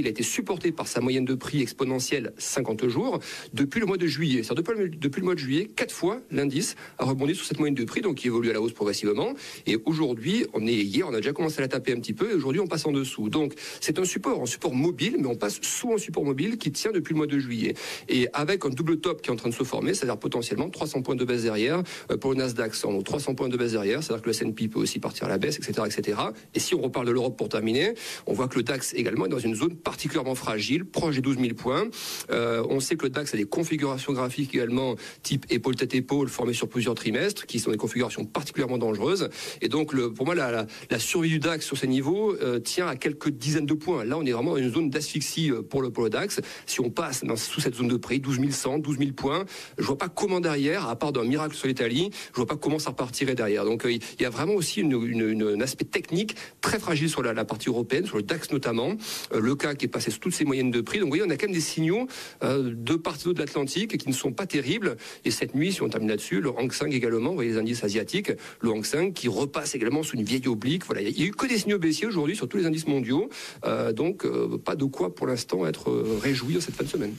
été supporté par sa moyenne de prix exponentielle 50 jours depuis le mois de juillet. C'est-à-dire depuis le mois de juillet, 4 fois, l'indice a rebondi sur cette moyenne de prix, donc il évolue à la hausse progressivement. Et aujourd'hui, hier, on a déjà commencé à la taper un petit peu, et aujourd'hui, on passe en dessous. Donc, c'est un support mobile, mais on passe sous un support mobile qui tient depuis le mois de juillet. Et avec un double top qui est en train de se former, c'est-à-dire potentiellement 300 points de baisse derrière pour le Nasdaq 100. Donc, 300 points de baisse derrière, c'est-à-dire que le S&P peut aussi partir à la baisse, etc., etc. Et si on reparle de l'Europe pour terminer, on voit que le DAX également est dans une zone particulièrement fragile, proche des 12 000 points. On sait que le DAX a des configurations graphiques également type épaule-tête-épaule formées sur plusieurs trimestres, qui sont des configurations particulièrement dangereuses. Et donc, pour moi, la survie du DAX sur ces niveaux tient à quelques dizaines de points. Là, on est vraiment dans une zone d'asphyxie pour le DAX. Si on passe sous cette zone de prix, 12 100, 12 000 points, je vois pas comment derrière, à part d'un miracle sur l'Italie, je vois pas comment ça repartirait derrière. Donc, il y a vraiment aussi un aspect technique très fragile sur la partie européenne, sur le DAX notamment, le CAC qui est passé sous toutes ses moyennes de prix. Donc vous voyez, on a quand même des signaux de part et d'autre de l'Atlantique qui ne sont pas terribles. Et cette nuit, si on termine là-dessus, le Hang Seng également, vous voyez les indices asiatiques, le Hang Seng qui repasse également sous une vieille oblique. Voilà, il n'y a eu que des signaux baissiers aujourd'hui sur tous les indices mondiaux. Donc pas de quoi pour l'instant être réjoui dans cette fin de semaine.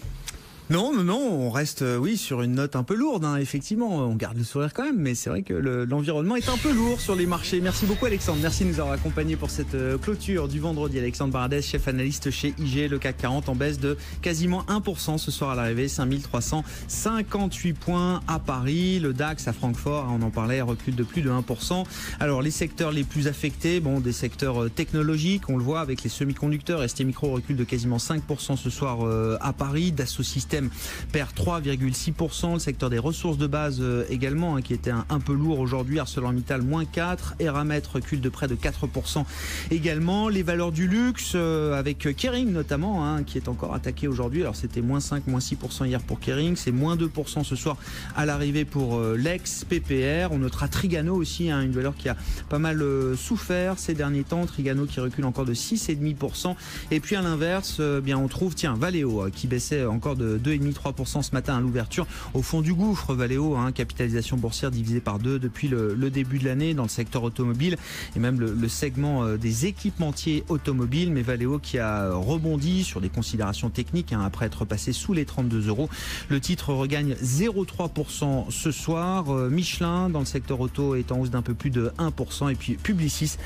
Non, on reste sur une note un peu lourde, hein, effectivement, on garde le sourire quand même, mais c'est vrai que l'environnement est un peu lourd sur les marchés. Merci beaucoup Alexandre, merci de nous avoir accompagnés pour cette clôture du vendredi. Alexandre Baradès, chef analyste chez IG, le CAC 40 en baisse de quasiment 1% ce soir à l'arrivée, 5358 points à Paris, le DAX à Francfort, on en parlait, recule de plus de 1%. Alors les secteurs les plus affectés, des secteurs technologiques, on le voit avec les semi-conducteurs, ST Micro recule de quasiment 5% ce soir à Paris, Dassault Systèmes perd 3,6%, le secteur des ressources de base également, qui était un peu lourd aujourd'hui, ArcelorMittal moins 4%, Eramet recule de près de 4% également, les valeurs du luxe avec Kering notamment, qui est encore attaqué aujourd'hui, alors c'était moins 5, moins 6% hier pour Kering, c'est moins 2% ce soir à l'arrivée pour l'ex-PPR, on notera Trigano aussi, une valeur qui a pas mal souffert ces derniers temps, Trigano qui recule encore de 6,5%, et puis à l'inverse, on trouve Valeo qui baissait encore de 2,5-3% ce matin à l'ouverture au fond du gouffre. Valeo, capitalisation boursière divisée par 2 depuis le début de l'année dans le secteur automobile et même le segment des équipementiers automobiles, mais Valeo qui a rebondi sur des considérations techniques après être passé sous les 32 €. Le titre regagne 0,3% ce soir. Michelin dans le secteur auto est en hausse d'un peu plus de 1% et puis Publicis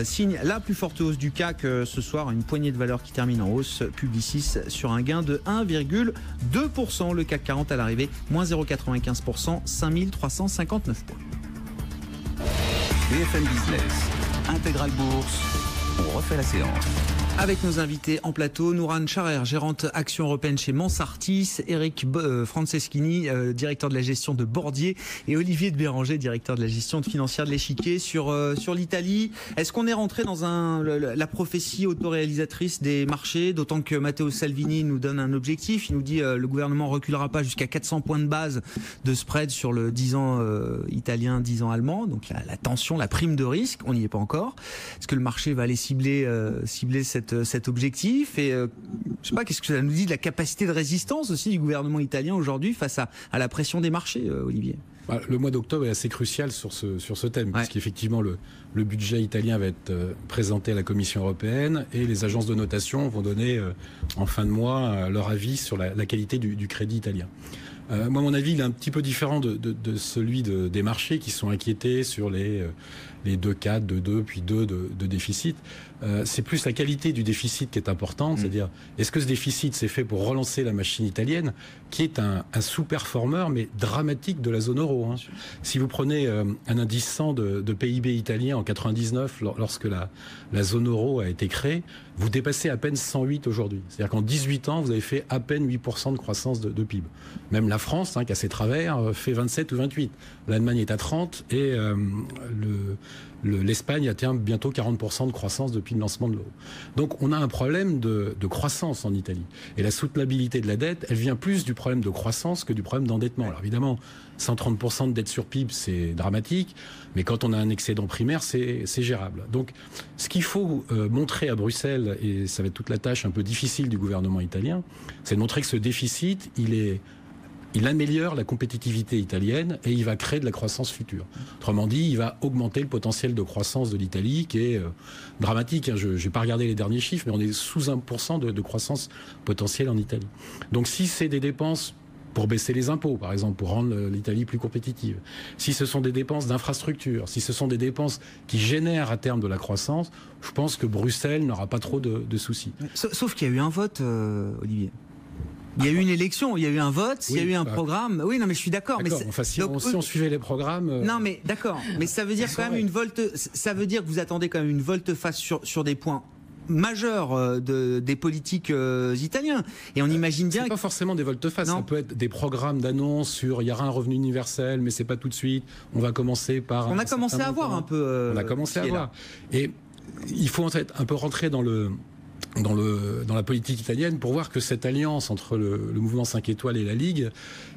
signe la plus forte hausse du CAC ce soir, une poignée de valeurs qui termine en hausse. Publicis sur un gain de 1,2%, le CAC 40 à l'arrivée, moins 0,95%, 5359 points. BFM Business, Intégral Bourse, on refait la séance. Avec nos invités en plateau, Nourane Charer, gérante Action Européenne chez Mansartis, Eric Franceschini, directeur de la gestion de Bordier, et Olivier de Béranger, directeur de la gestion financière de l'Échiquier. Sur l'Italie, est-ce qu'on est rentré dans la prophétie autoréalisatrice des marchés, d'autant que Matteo Salvini nous donne un objectif, il nous dit le gouvernement reculera pas jusqu'à 400 points de base de spread sur le 10 ans italien, 10 ans allemand, donc la tension, la prime de risque, on n'y est pas encore. Est-ce que le marché va aller cibler cet objectif et je sais pas, qu'est-ce que ça nous dit de la capacité de résistance aussi du gouvernement italien aujourd'hui face à la pression des marchés, Olivier? Le mois d'octobre est assez crucial sur ce thème, puisqu'effectivement le budget italien va être présenté à la Commission européenne et les agences de notation vont donner en fin de mois leur avis sur la qualité du crédit italien. Moi, mon avis, il est un petit peu différent de celui des marchés qui sont inquiétés sur les 2,4, 2,2, puis 2 de déficit. C'est plus la qualité du déficit qui est importante, c'est-à-dire est-ce que ce déficit s'est fait pour relancer la machine italienne, qui est un sous-performeur, mais dramatique de la zone euro. Si vous prenez un indice 100 de PIB italien en 99, lorsque la zone euro a été créée, vous dépassez à peine 108 aujourd'hui. C'est-à-dire qu'en 18 ans, vous avez fait à peine 8% de croissance de PIB. Même la France, qui a ses travers, fait 27 ou 28. L'Allemagne est à 30 et l'Espagne atteint bientôt 40% de croissance depuis le lancement de l'euro. Donc on a un problème de croissance en Italie. Et la soutenabilité de la dette, elle vient plus du problème de croissance que du problème d'endettement. Alors évidemment, 130% de dette sur PIB, c'est dramatique, mais quand on a un excédent primaire, c'est gérable. Donc ce qu'il faut montrer à Bruxelles, et ça va être toute la tâche un peu difficile du gouvernement italien, c'est de montrer que ce déficit, il améliore la compétitivité italienne et il va créer de la croissance future. Autrement dit, il va augmenter le potentiel de croissance de l'Italie qui est dramatique. Je n'ai pas regardé les derniers chiffres, mais on est sous 1% de croissance potentielle en Italie. Donc si c'est des dépenses pour baisser les impôts, par exemple, pour rendre l'Italie plus compétitive, si ce sont des dépenses d'infrastructure, si ce sont des dépenses qui génèrent à terme de la croissance, je pense que Bruxelles n'aura pas trop de soucis. Sauf qu'il y a eu un vote, Olivier. Il y a eu une élection, il y a eu un vote, il y a eu un programme. Oui, non, mais je suis d'accord. Mais enfin, si on suivait les programmes. Non, mais d'accord. Mais ça veut dire quand même une volte. Ça veut dire que vous attendez quand même une volte-face sur des points majeurs des politiques italiens. Et on imagine bien. C'est pas forcément des volte-face. Ça peut être des programmes d'annonce sur il y aura un revenu universel, mais c'est pas tout de suite. On va commencer par. On a commencé à voir un peu. On a commencé à voir. Et il faut en fait un peu rentrer dans la politique italienne pour voir que cette alliance entre le mouvement 5 étoiles et la Ligue,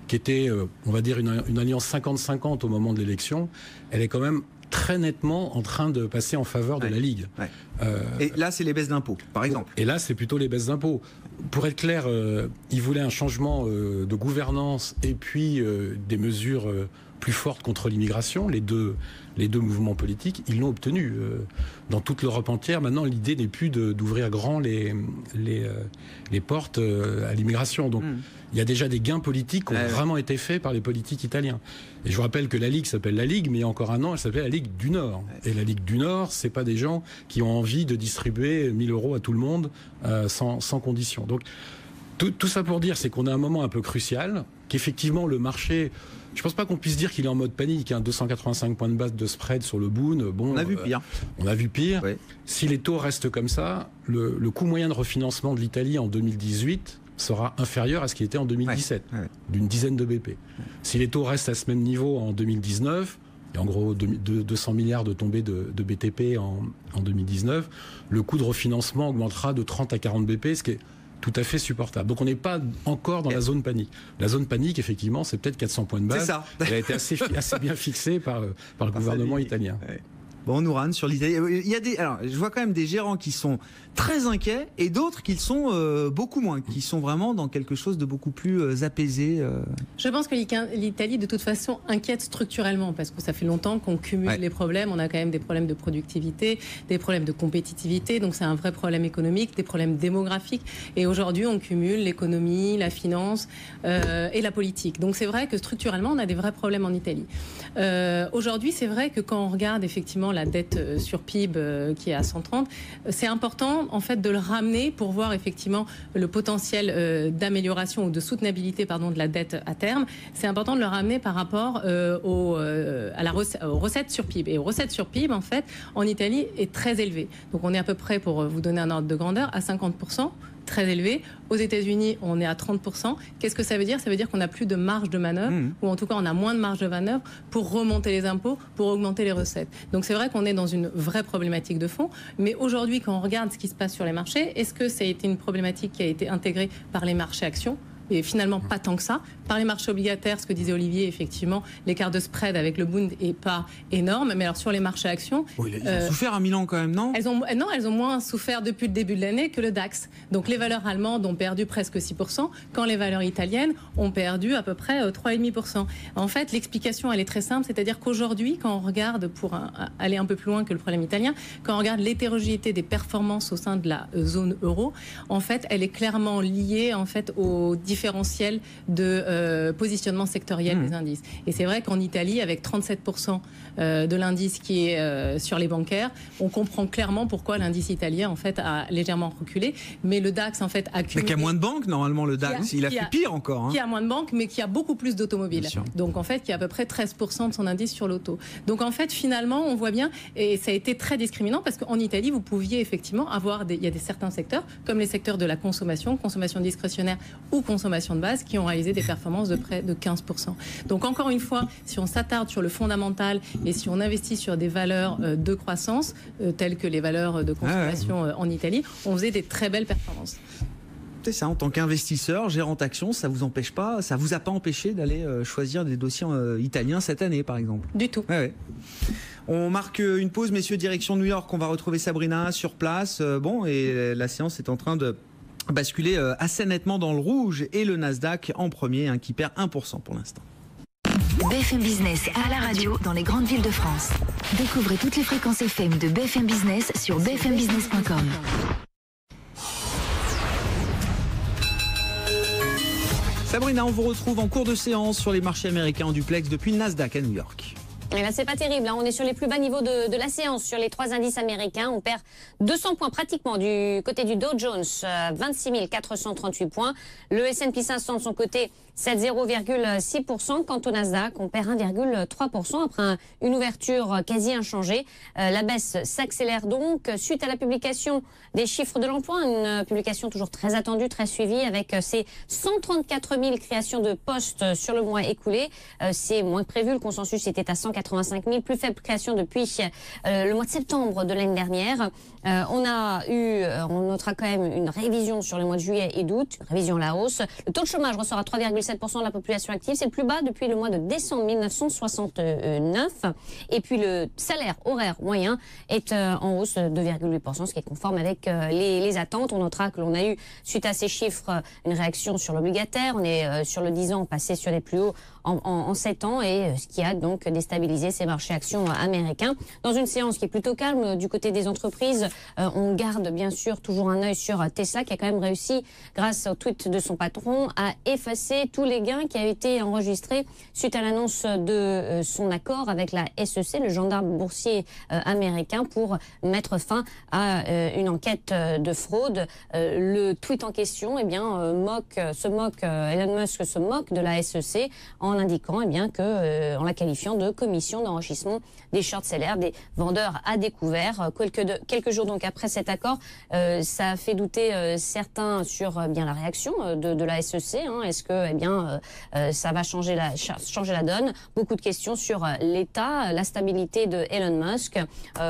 qui était, on va dire, une alliance 50-50 au moment de l'élection, elle est quand même très nettement en train de passer en faveur de la Ligue. Ouais. Et là, c'est les baisses d'impôts, par exemple. Et là, c'est plutôt les baisses d'impôts. Pour être clair, ils voulaient un changement de gouvernance et puis des mesures plus fortes contre l'immigration, les deux mouvements politiques. Ils l'ont obtenu. Dans toute l'Europe entière, maintenant, l'idée n'est plus d'ouvrir grand les portes à l'immigration. Donc, il y a déjà des gains politiques qui ont vraiment été faits par les politiques italiens. Et je vous rappelle que la Ligue s'appelle la Ligue, mais il y a encore un an, elle s'appelait la Ligue du Nord. Et la Ligue du Nord, c'est pas des gens qui ont envie de distribuer 1 000 € à tout le monde sans condition. Donc, tout ça pour dire, c'est qu'on a un moment un peu crucial, qu'effectivement, le marché... Je ne pense pas qu'on puisse dire qu'il est en mode panique. 285 points de base de spread sur le Bund. Bon, on a vu pire. On a vu pire. Oui. Si les taux restent comme ça, le coût moyen de refinancement de l'Italie en 2018 sera inférieur à ce qu'il était en 2017, d'une dizaine de BP. Si les taux restent à ce même niveau en 2019, et en gros 200 milliards de tombées de BTP en 2019, le coût de refinancement augmentera de 30 à 40 BP, ce qui est tout à fait supportable. Donc on n'est pas encore dans la zone panique. La zone panique, effectivement, c'est peut-être 400 points de base. C'est ça. Elle a été assez bien fixée par le gouvernement italien. Ouais. Bon, Nourane, sur l'Italie, alors, je vois quand même des gérants qui sont très inquiets et d'autres qui le sont beaucoup moins, qui sont vraiment dans quelque chose de beaucoup plus apaisé. Je pense que l'Italie, de toute façon, inquiète structurellement parce que ça fait longtemps qu'on cumule les problèmes. On a quand même des problèmes de productivité, des problèmes de compétitivité, donc c'est un vrai problème économique, des problèmes démographiques. Et aujourd'hui, on cumule l'économie, la finance et la politique. Donc c'est vrai que structurellement, on a des vrais problèmes en Italie. Aujourd'hui, c'est vrai que quand on regarde effectivement la dette sur PIB qui est à 130, c'est important en fait de le ramener pour voir effectivement le potentiel d'amélioration ou de soutenabilité de la dette à terme. C'est important de le ramener par rapport aux recettes sur PIB. Et aux recettes sur PIB, en fait, en Italie, est très élevé. Donc on est à peu près, pour vous donner un ordre de grandeur, à 50%. Très élevé. Aux États-Unis, on est à 30%. Qu'est-ce que ça veut dire ? Ça veut dire qu'on n'a plus de marge de manœuvre, ou en tout cas, on a moins de marge de manœuvre pour remonter les impôts, pour augmenter les recettes. Donc c'est vrai qu'on est dans une vraie problématique de fond. Mais aujourd'hui, quand on regarde ce qui se passe sur les marchés, est-ce que ça a été une problématique qui a été intégrée par les marchés actions ? Et finalement, pas tant que ça. Par les marchés obligataires, ce que disait Olivier, effectivement, l'écart de spread avec le Bund est pas énorme. Mais alors, sur les marchés actions... ils ont souffert à Milan quand même, non ? Elles ont moins souffert depuis le début de l'année que le DAX. Donc, les valeurs allemandes ont perdu presque 6%, quand les valeurs italiennes ont perdu à peu près 3,5%. En fait, l'explication, elle est très simple. C'est-à-dire qu'aujourd'hui, quand on regarde, pour aller un peu plus loin que le problème italien, quand on regarde l'hétérogénéité des performances au sein de la zone euro, en fait, elle est clairement liée, en fait, aux différentiel de positionnement sectoriel des indices. Et c'est vrai qu'en Italie, avec 37% de l'indice qui est sur les bancaires, on comprend clairement pourquoi l'indice italien en fait a légèrement reculé. Mais le DAX en fait a cumulé. Mais qui a moins de banques normalement, le DAX. Il a fait pire encore. Hein. Qui a moins de banques, mais qui a beaucoup plus d'automobiles. Donc en fait, qui a à peu près 13% de son indice sur l'auto. Donc en fait, finalement, on voit bien, et ça a été très discriminant parce qu'en Italie, vous pouviez effectivement avoir il y a certains secteurs, comme les secteurs de la consommation discrétionnaire ou consommation de base, qui ont réalisé des performances de près de 15%. Donc encore une fois, si on s'attarde sur le fondamental et si on investit sur des valeurs de croissance, telles que les valeurs de consommation en Italie, on faisait des très belles performances. C'est ça, en tant qu'investisseur, gérant action, ça vous a pas empêché d'aller choisir des dossiers italiens cette année, par exemple ? Du tout. On marque une pause, messieurs, direction New York. On va retrouver Sabrina sur place. Et la séance est en train de basculer assez nettement dans le rouge, et le Nasdaq en premier, qui perd 1% pour l'instant. BFM Business à la radio dans les grandes villes de France. Découvrez toutes les fréquences FM de BFM Business sur bfmbusiness.com. Sabrina, on vous retrouve en cours de séance sur les marchés américains en duplex depuis le Nasdaq à New York. Et là, c'est pas terrible. On est sur les plus bas niveaux de la séance. Sur les 3 indices américains, on perd 200 points pratiquement du côté du Dow Jones, 26 438 points. Le S&P 500 de son côté, 0,6%. Quant au Nasdaq, on perd 1,3% après une ouverture quasi inchangée. La baisse s'accélère donc suite à la publication des chiffres de l'emploi, une publication toujours très attendue, très suivie, avec ces 134 000 créations de postes sur le mois écoulé. C'est moins que prévu, le consensus était à 185 000, plus faible création depuis le mois de septembre de l'année dernière. On notera quand même une révision sur les mois de juillet et d'août, révision à la hausse. Le taux de chômage ressort à 3,5%. 7% de la population active. C'est le plus bas depuis le mois de décembre 1969. Et puis le salaire horaire moyen est en hausse de 2,8%, ce qui est conforme avec les attentes. On notera que l'on a eu, suite à ces chiffres, une réaction sur l'obligataire. On est sur le 10 ans passé sur les plus hauts en 7 ans, et ce qui a donc déstabilisé ces marchés actions américains. Dans une séance qui est plutôt calme du côté des entreprises, on garde bien sûr toujours un œil sur Tesla, qui a quand même réussi, grâce au tweet de son patron, à effacer tous les gains qui avaient été enregistrés suite à l'annonce de son accord avec la SEC, le gendarme boursier américain, pour mettre fin à une enquête de fraude. Le tweet en question, eh bien, Elon Musk se moque de la SEC en indiquant, eh bien, en la qualifiant de commission d'enrichissement des short sellers, des vendeurs à découvert. Quelques jours donc après cet accord, ça a fait douter certains sur bien la réaction de la SEC. Est-ce que, eh bien, ça va changer la donne? Beaucoup de questions sur l'État, la stabilité de Elon Musk,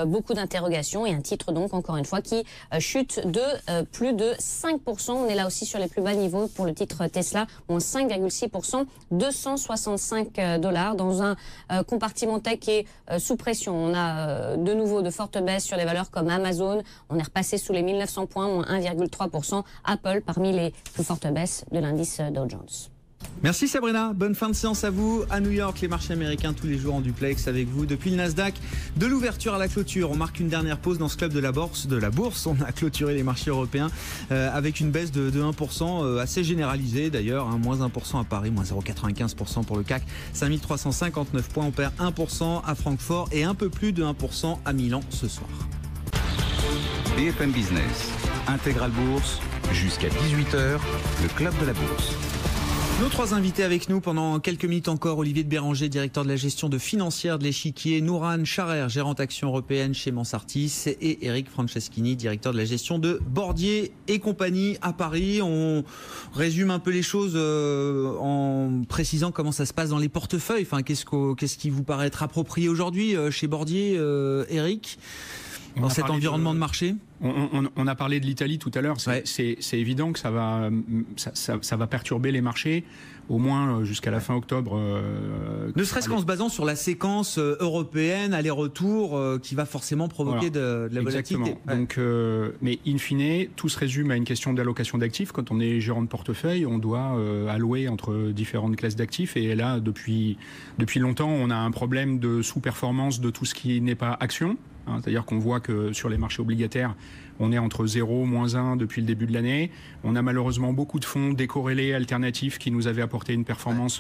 beaucoup d'interrogations, et un titre donc encore une fois qui chute de plus de 5%. On est là aussi sur les plus bas niveaux pour le titre Tesla, moins 5,6%, $265 dans un compartiment tech qui est sous pression. On a de nouveau de fortes baisses sur les valeurs comme Amazon. On est repassé sous les 1900 points, moins 1,3%. Apple parmi les plus fortes baisses de l'indice Dow Jones. Merci Sabrina, bonne fin de séance à vous. À New York, les marchés américains tous les jours en duplex avec vous. Depuis le Nasdaq, de l'ouverture à la clôture, on marque une dernière pause dans ce club de la bourse. On a clôturé les marchés européens avec une baisse de 1%, assez généralisée d'ailleurs, moins 1% à Paris, moins 0,95% pour le CAC, 5359 points. On perd 1% à Francfort et un peu plus de 1% à Milan ce soir. BFM Business, Intégral Bourse, jusqu'à 18h, le club de la bourse. Nos trois invités avec nous pendant quelques minutes encore: Olivier de Béranger, directeur de la gestion de Financière de l'Échiquier, Nourane Charer, gérante action européenne chez Mansartis, et Eric Franceschini, directeur de la gestion de Bordier et compagnie à Paris. On résume un peu les choses en précisant comment ça se passe dans les portefeuilles. Enfin, qu'est-ce qui vous paraît être approprié aujourd'hui chez Bordier, Eric, dans cet environnement de marché? On a parlé de l'Italie tout à l'heure. C'est évident que ça va perturber les marchés, au moins jusqu'à la fin octobre. Ne serait-ce qu'en se basant sur la séquence européenne, aller-retour, qui va forcément provoquer de la volatilité. Donc, mais in fine, tout se résume à une question d'allocation d'actifs. Quand on est gérant de portefeuille, on doit allouer entre différentes classes d'actifs. Et là, depuis longtemps, on a un problème de sous-performance de tout ce qui n'est pas action. C'est-à-dire qu'on voit que sur les marchés obligataires, on est entre 0, moins 1 depuis le début de l'année. On a malheureusement beaucoup de fonds décorrélés alternatifs qui nous avaient apporté une performance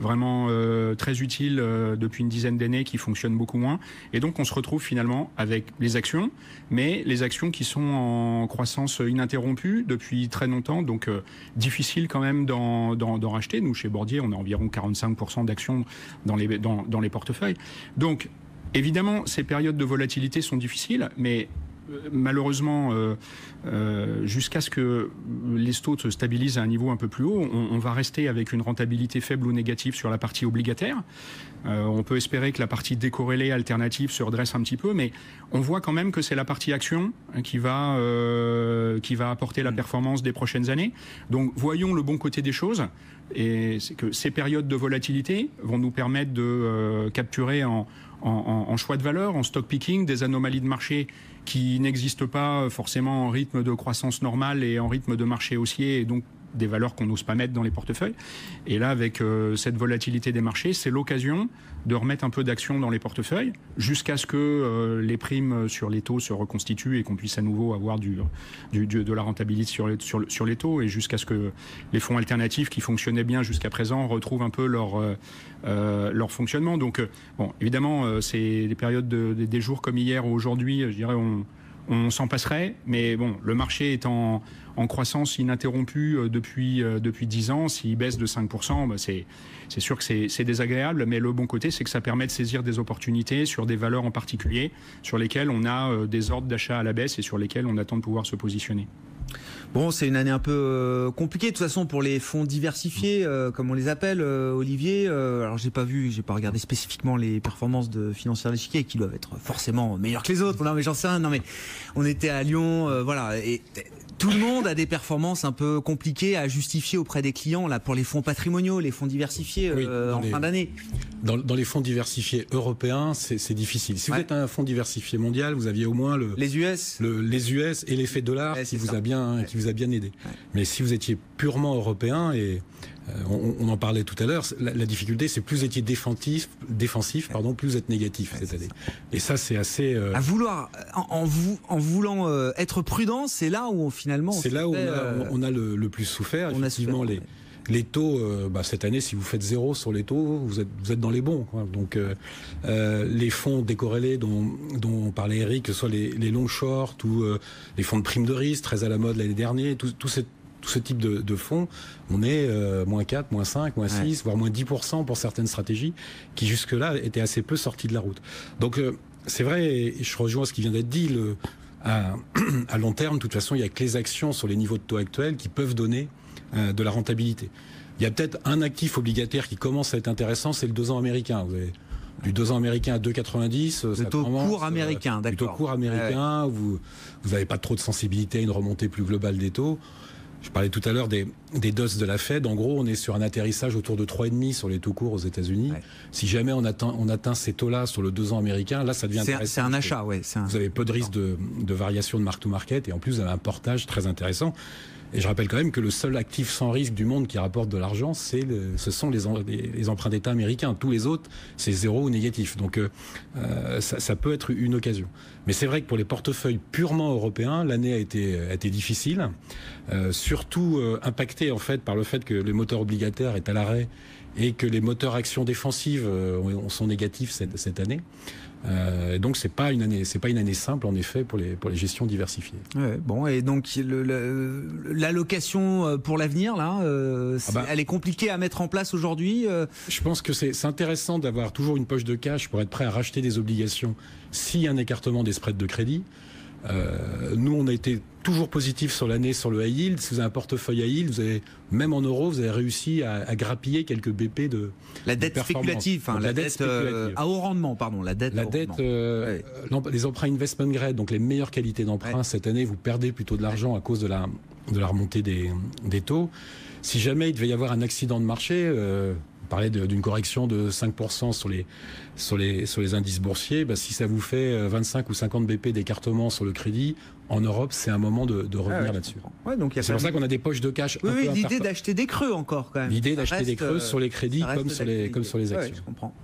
vraiment très utile depuis une dizaine d'années, qui fonctionnent beaucoup moins. Et donc on se retrouve finalement avec les actions, mais les actions qui sont en croissance ininterrompue depuis très longtemps. Donc difficile quand même d'en racheter. Nous, chez Bordier, on a environ 45% d'actions dans les portefeuilles. Donc évidemment, ces périodes de volatilité sont difficiles, mais malheureusement, jusqu'à ce que les taux se stabilisent à un niveau un peu plus haut, on va rester avec une rentabilité faible ou négative sur la partie obligataire. On peut espérer que la partie décorrélée alternative se redresse un petit peu, mais on voit quand même que c'est la partie action qui va apporter la performance des prochaines années. Donc voyons le bon côté des choses. Et c'est que ces périodes de volatilité vont nous permettre de capturer en choix de valeur, en stock picking, des anomalies de marché qui n'existent pas forcément en rythme de croissance normale et en rythme de marché haussier, et donc des valeurs qu'on n'ose pas mettre dans les portefeuilles. Et là, avec cette volatilité des marchés, c'est l'occasion de remettre un peu d'action dans les portefeuilles jusqu'à ce que les primes sur les taux se reconstituent et qu'on puisse à nouveau avoir de la rentabilité sur les taux, et jusqu'à ce que les fonds alternatifs qui fonctionnaient bien jusqu'à présent retrouvent un peu leur fonctionnement. Donc, bon, évidemment, c'est des périodes des jours comme hier ou aujourd'hui, je dirais, on s'en passerait, mais bon, le marché est en croissance ininterrompue depuis 10 ans. S'il baisse de 5%, bah c'est sûr que c'est désagréable, mais le bon côté, c'est que ça permet de saisir des opportunités sur des valeurs en particulier, sur lesquelles on a des ordres d'achat à la baisse et sur lesquelles on attend de pouvoir se positionner. Bon, c'est une année un peu compliquée de toute façon pour les fonds diversifiés, comme on les appelle, Olivier. Alors j'ai pas regardé spécifiquement les performances de Financière de l'Échiquier, qui doivent être forcément meilleures que les autres. Non mais j'en sais rien. Non mais on était à Lyon, voilà. Et Tout le monde a des performances un peu compliquées à justifier auprès des clients là pour les fonds patrimoniaux, les fonds diversifiés en fin d'année. Dans les fonds diversifiés européens, c'est difficile. Si vous êtes un fonds diversifié mondial, vous aviez au moins les US et l'effet dollar qui vous a bien aidé. Ouais. Mais si vous étiez purement européen, et on en parlait tout à l'heure, la difficulté c'est plus vous étiez défensif, plus vous êtes négatif cette année. Et ça c'est assez... À vouloir, en voulant être prudent, c'est là où finalement... C'est là où on a le plus souffert. Effectivement, les taux, cette année, si vous faites 0 sur les taux, vous êtes dans les bons, quoi. Donc, les fonds décorrélés dont parlait Eric, que ce soit les long short ou les fonds de prime de risque, très à la mode l'année dernière, tout ce type de fonds, on est moins 4, moins 5, moins 6, voire moins 10% pour certaines stratégies qui jusque-là étaient assez peu sorties de la route. Donc, c'est vrai, et je rejoins ce qui vient d'être dit, à long terme, de toute façon, il n'y a que les actions sur les niveaux de taux actuels qui peuvent donner de la rentabilité. Il y a peut-être un actif obligataire qui commence à être intéressant, c'est le 2 ans américain. Vous avez du 2 ans américain à 2,90. Le taux court américain, d'accord. Le taux court américain, vous n'avez pas trop de sensibilité à une remontée plus globale des taux. Je parlais tout à l'heure des DOS de la Fed. En gros, on est sur un atterrissage autour de 3,5 sur les taux courts aux États-Unis. Ouais. Si jamais on atteint ces taux-là sur le 2 ans américain, là, ça devient intéressant. C'est un achat, oui. Vous avez peu de risque de variation de mark-to-market et en plus, vous avez un portage très intéressant. Et je rappelle quand même que le seul actif sans risque du monde qui rapporte de l'argent, ce sont les emprunts d'État américains. Tous les autres, c'est zéro ou négatif. Donc ça peut être une occasion. Mais c'est vrai que pour les portefeuilles purement européens, l'année a été difficile, surtout impactée en fait par le fait que le moteur obligataire est à l'arrêt et que les moteurs actions défensives sont négatifs cette année. Donc c'est pas une année simple en effet pour les gestions diversifiées. Ouais, bon, et donc l'allocation pour l'avenir là, elle est compliquée à mettre en place aujourd'hui. Je pense que c'est intéressant d'avoir toujours une poche de cash pour être prêt à racheter des obligations s'il y a un écartement des spreads de crédit. Nous, on a été toujours positif sur l'année sur le high yield. Si vous avez un portefeuille high yield, vous avez, même en euros, vous avez réussi à grappiller quelques BP de la dette spéculative, la dette à haut rendement, pardon, la dette. Les emprunts investment grade, donc les meilleures qualités d'emprunt cette année, vous perdez plutôt de l'argent à cause de la remontée des taux. Si jamais il devait y avoir un accident de marché, on parlait d'une correction de 5% sur les indices boursiers, si ça vous fait 25 ou 50 BP d'écartement sur le crédit, en Europe, c'est un moment de revenir là-dessus. Ouais, c'est pour ça qu'on a des poches de cash. Oui, l'idée d'acheter des creux encore quand même. L'idée d'acheter des creux sur les crédits comme sur les actions. Ouais, je comprends.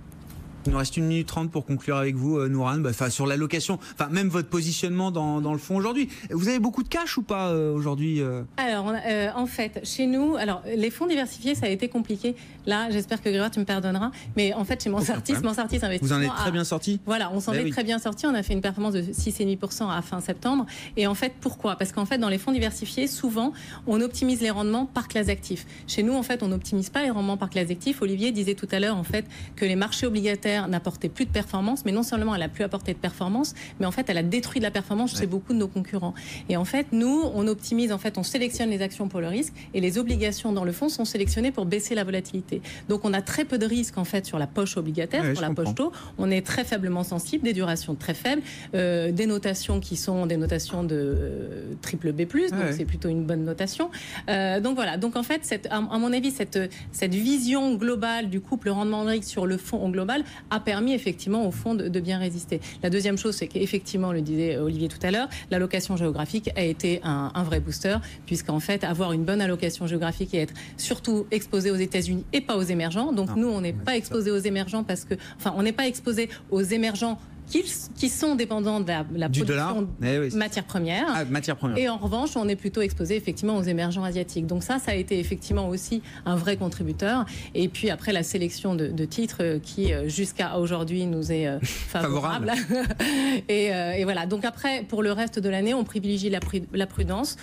Il nous reste 1 minute 30 pour conclure avec vous, Nourane, sur l'allocation, même votre positionnement dans le fonds aujourd'hui. Vous avez beaucoup de cash ou pas aujourd'hui Alors, en fait, chez nous, les fonds diversifiés, ça a été compliqué. Là, j'espère que Grégoire, tu me pardonneras, mais en fait, chez Mansartis Investissement... Vous en êtes très bien sorti. Voilà, on s'en est très bien sorti. On a fait une performance de 6,5% à fin septembre. Et en fait, pourquoi ? Parce qu'en fait, dans les fonds diversifiés, souvent, on optimise les rendements par classe d'actifs. Chez nous, en fait, on n'optimise pas les rendements par classe d'actifs. Olivier disait tout à l'heure, en fait, que les marchés obligataires n'apportait plus de performance, mais non seulement elle a plus apporté de performance, mais en fait elle a détruit de la performance chez beaucoup de nos concurrents. Et en fait, nous, on optimise, on sélectionne les actions pour le risque et les obligations dans le fonds sont sélectionnées pour baisser la volatilité. Donc on a très peu de risques en fait sur la poche obligataire, sur la poche taux. On est très faiblement sensible, des durations très faibles, des notations qui sont des notations de triple B+, donc c'est plutôt une bonne notation. Donc voilà. Donc en fait, à mon avis, cette vision globale du couple rendement-risque sur le fonds au global a permis effectivement au fond de bien résister. La deuxième chose, c'est qu'effectivement, le disait Olivier tout à l'heure, l'allocation géographique a été un vrai booster, puisqu'en fait, avoir une bonne allocation géographique et être surtout exposé aux États-Unis et pas aux émergents. Donc nous, on n'est pas exposé aux émergents on n'est pas exposé aux émergents qui sont dépendants de la production de matières premières. Et en revanche, on est plutôt exposé effectivement aux émergents asiatiques. Donc ça a été effectivement aussi un vrai contributeur. Et puis après, la sélection de titres qui, jusqu'à aujourd'hui, nous est favorable. et voilà. Donc après, pour le reste de l'année, on privilégie la prudence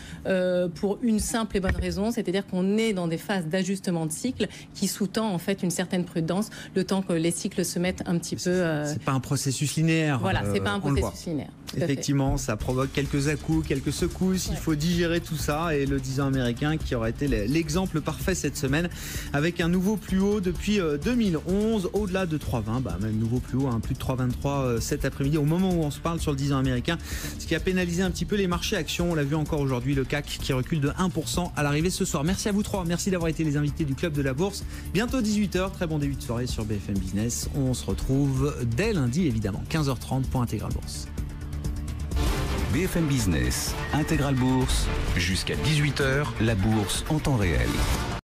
pour une simple et bonne raison, c'est-à-dire qu'on est dans des phases d'ajustement de cycle qui sous-tend en fait une certaine prudence, le temps que les cycles se mettent un petit peu... C'est pas un processus linéaire. linéaire. Voilà, c'est pas un on le voit. processus linéaire. Tout à fait. Effectivement, ça provoque quelques à-coups, quelques secousses. Il faut digérer tout ça. Et le 10 ans américain qui aurait été l'exemple parfait cette semaine, avec un nouveau plus haut depuis 2011, au-delà de 3,20. Même nouveau plus haut, plus de 3,23 cet après-midi, au moment où on se parle sur le 10 ans américain. Ce qui a pénalisé un petit peu les marchés actions. On l'a vu encore aujourd'hui, le CAC qui recule de 1% à l'arrivée ce soir. Merci à vous trois. Merci d'avoir été les invités du Club de la Bourse. Bientôt 18h. Très bon début de soirée sur BFM Business. On se retrouve dès lundi, évidemment, 15h30 pour Intégral Bourse. BFM Business, Intégral Bourse, jusqu'à 18h, la bourse en temps réel.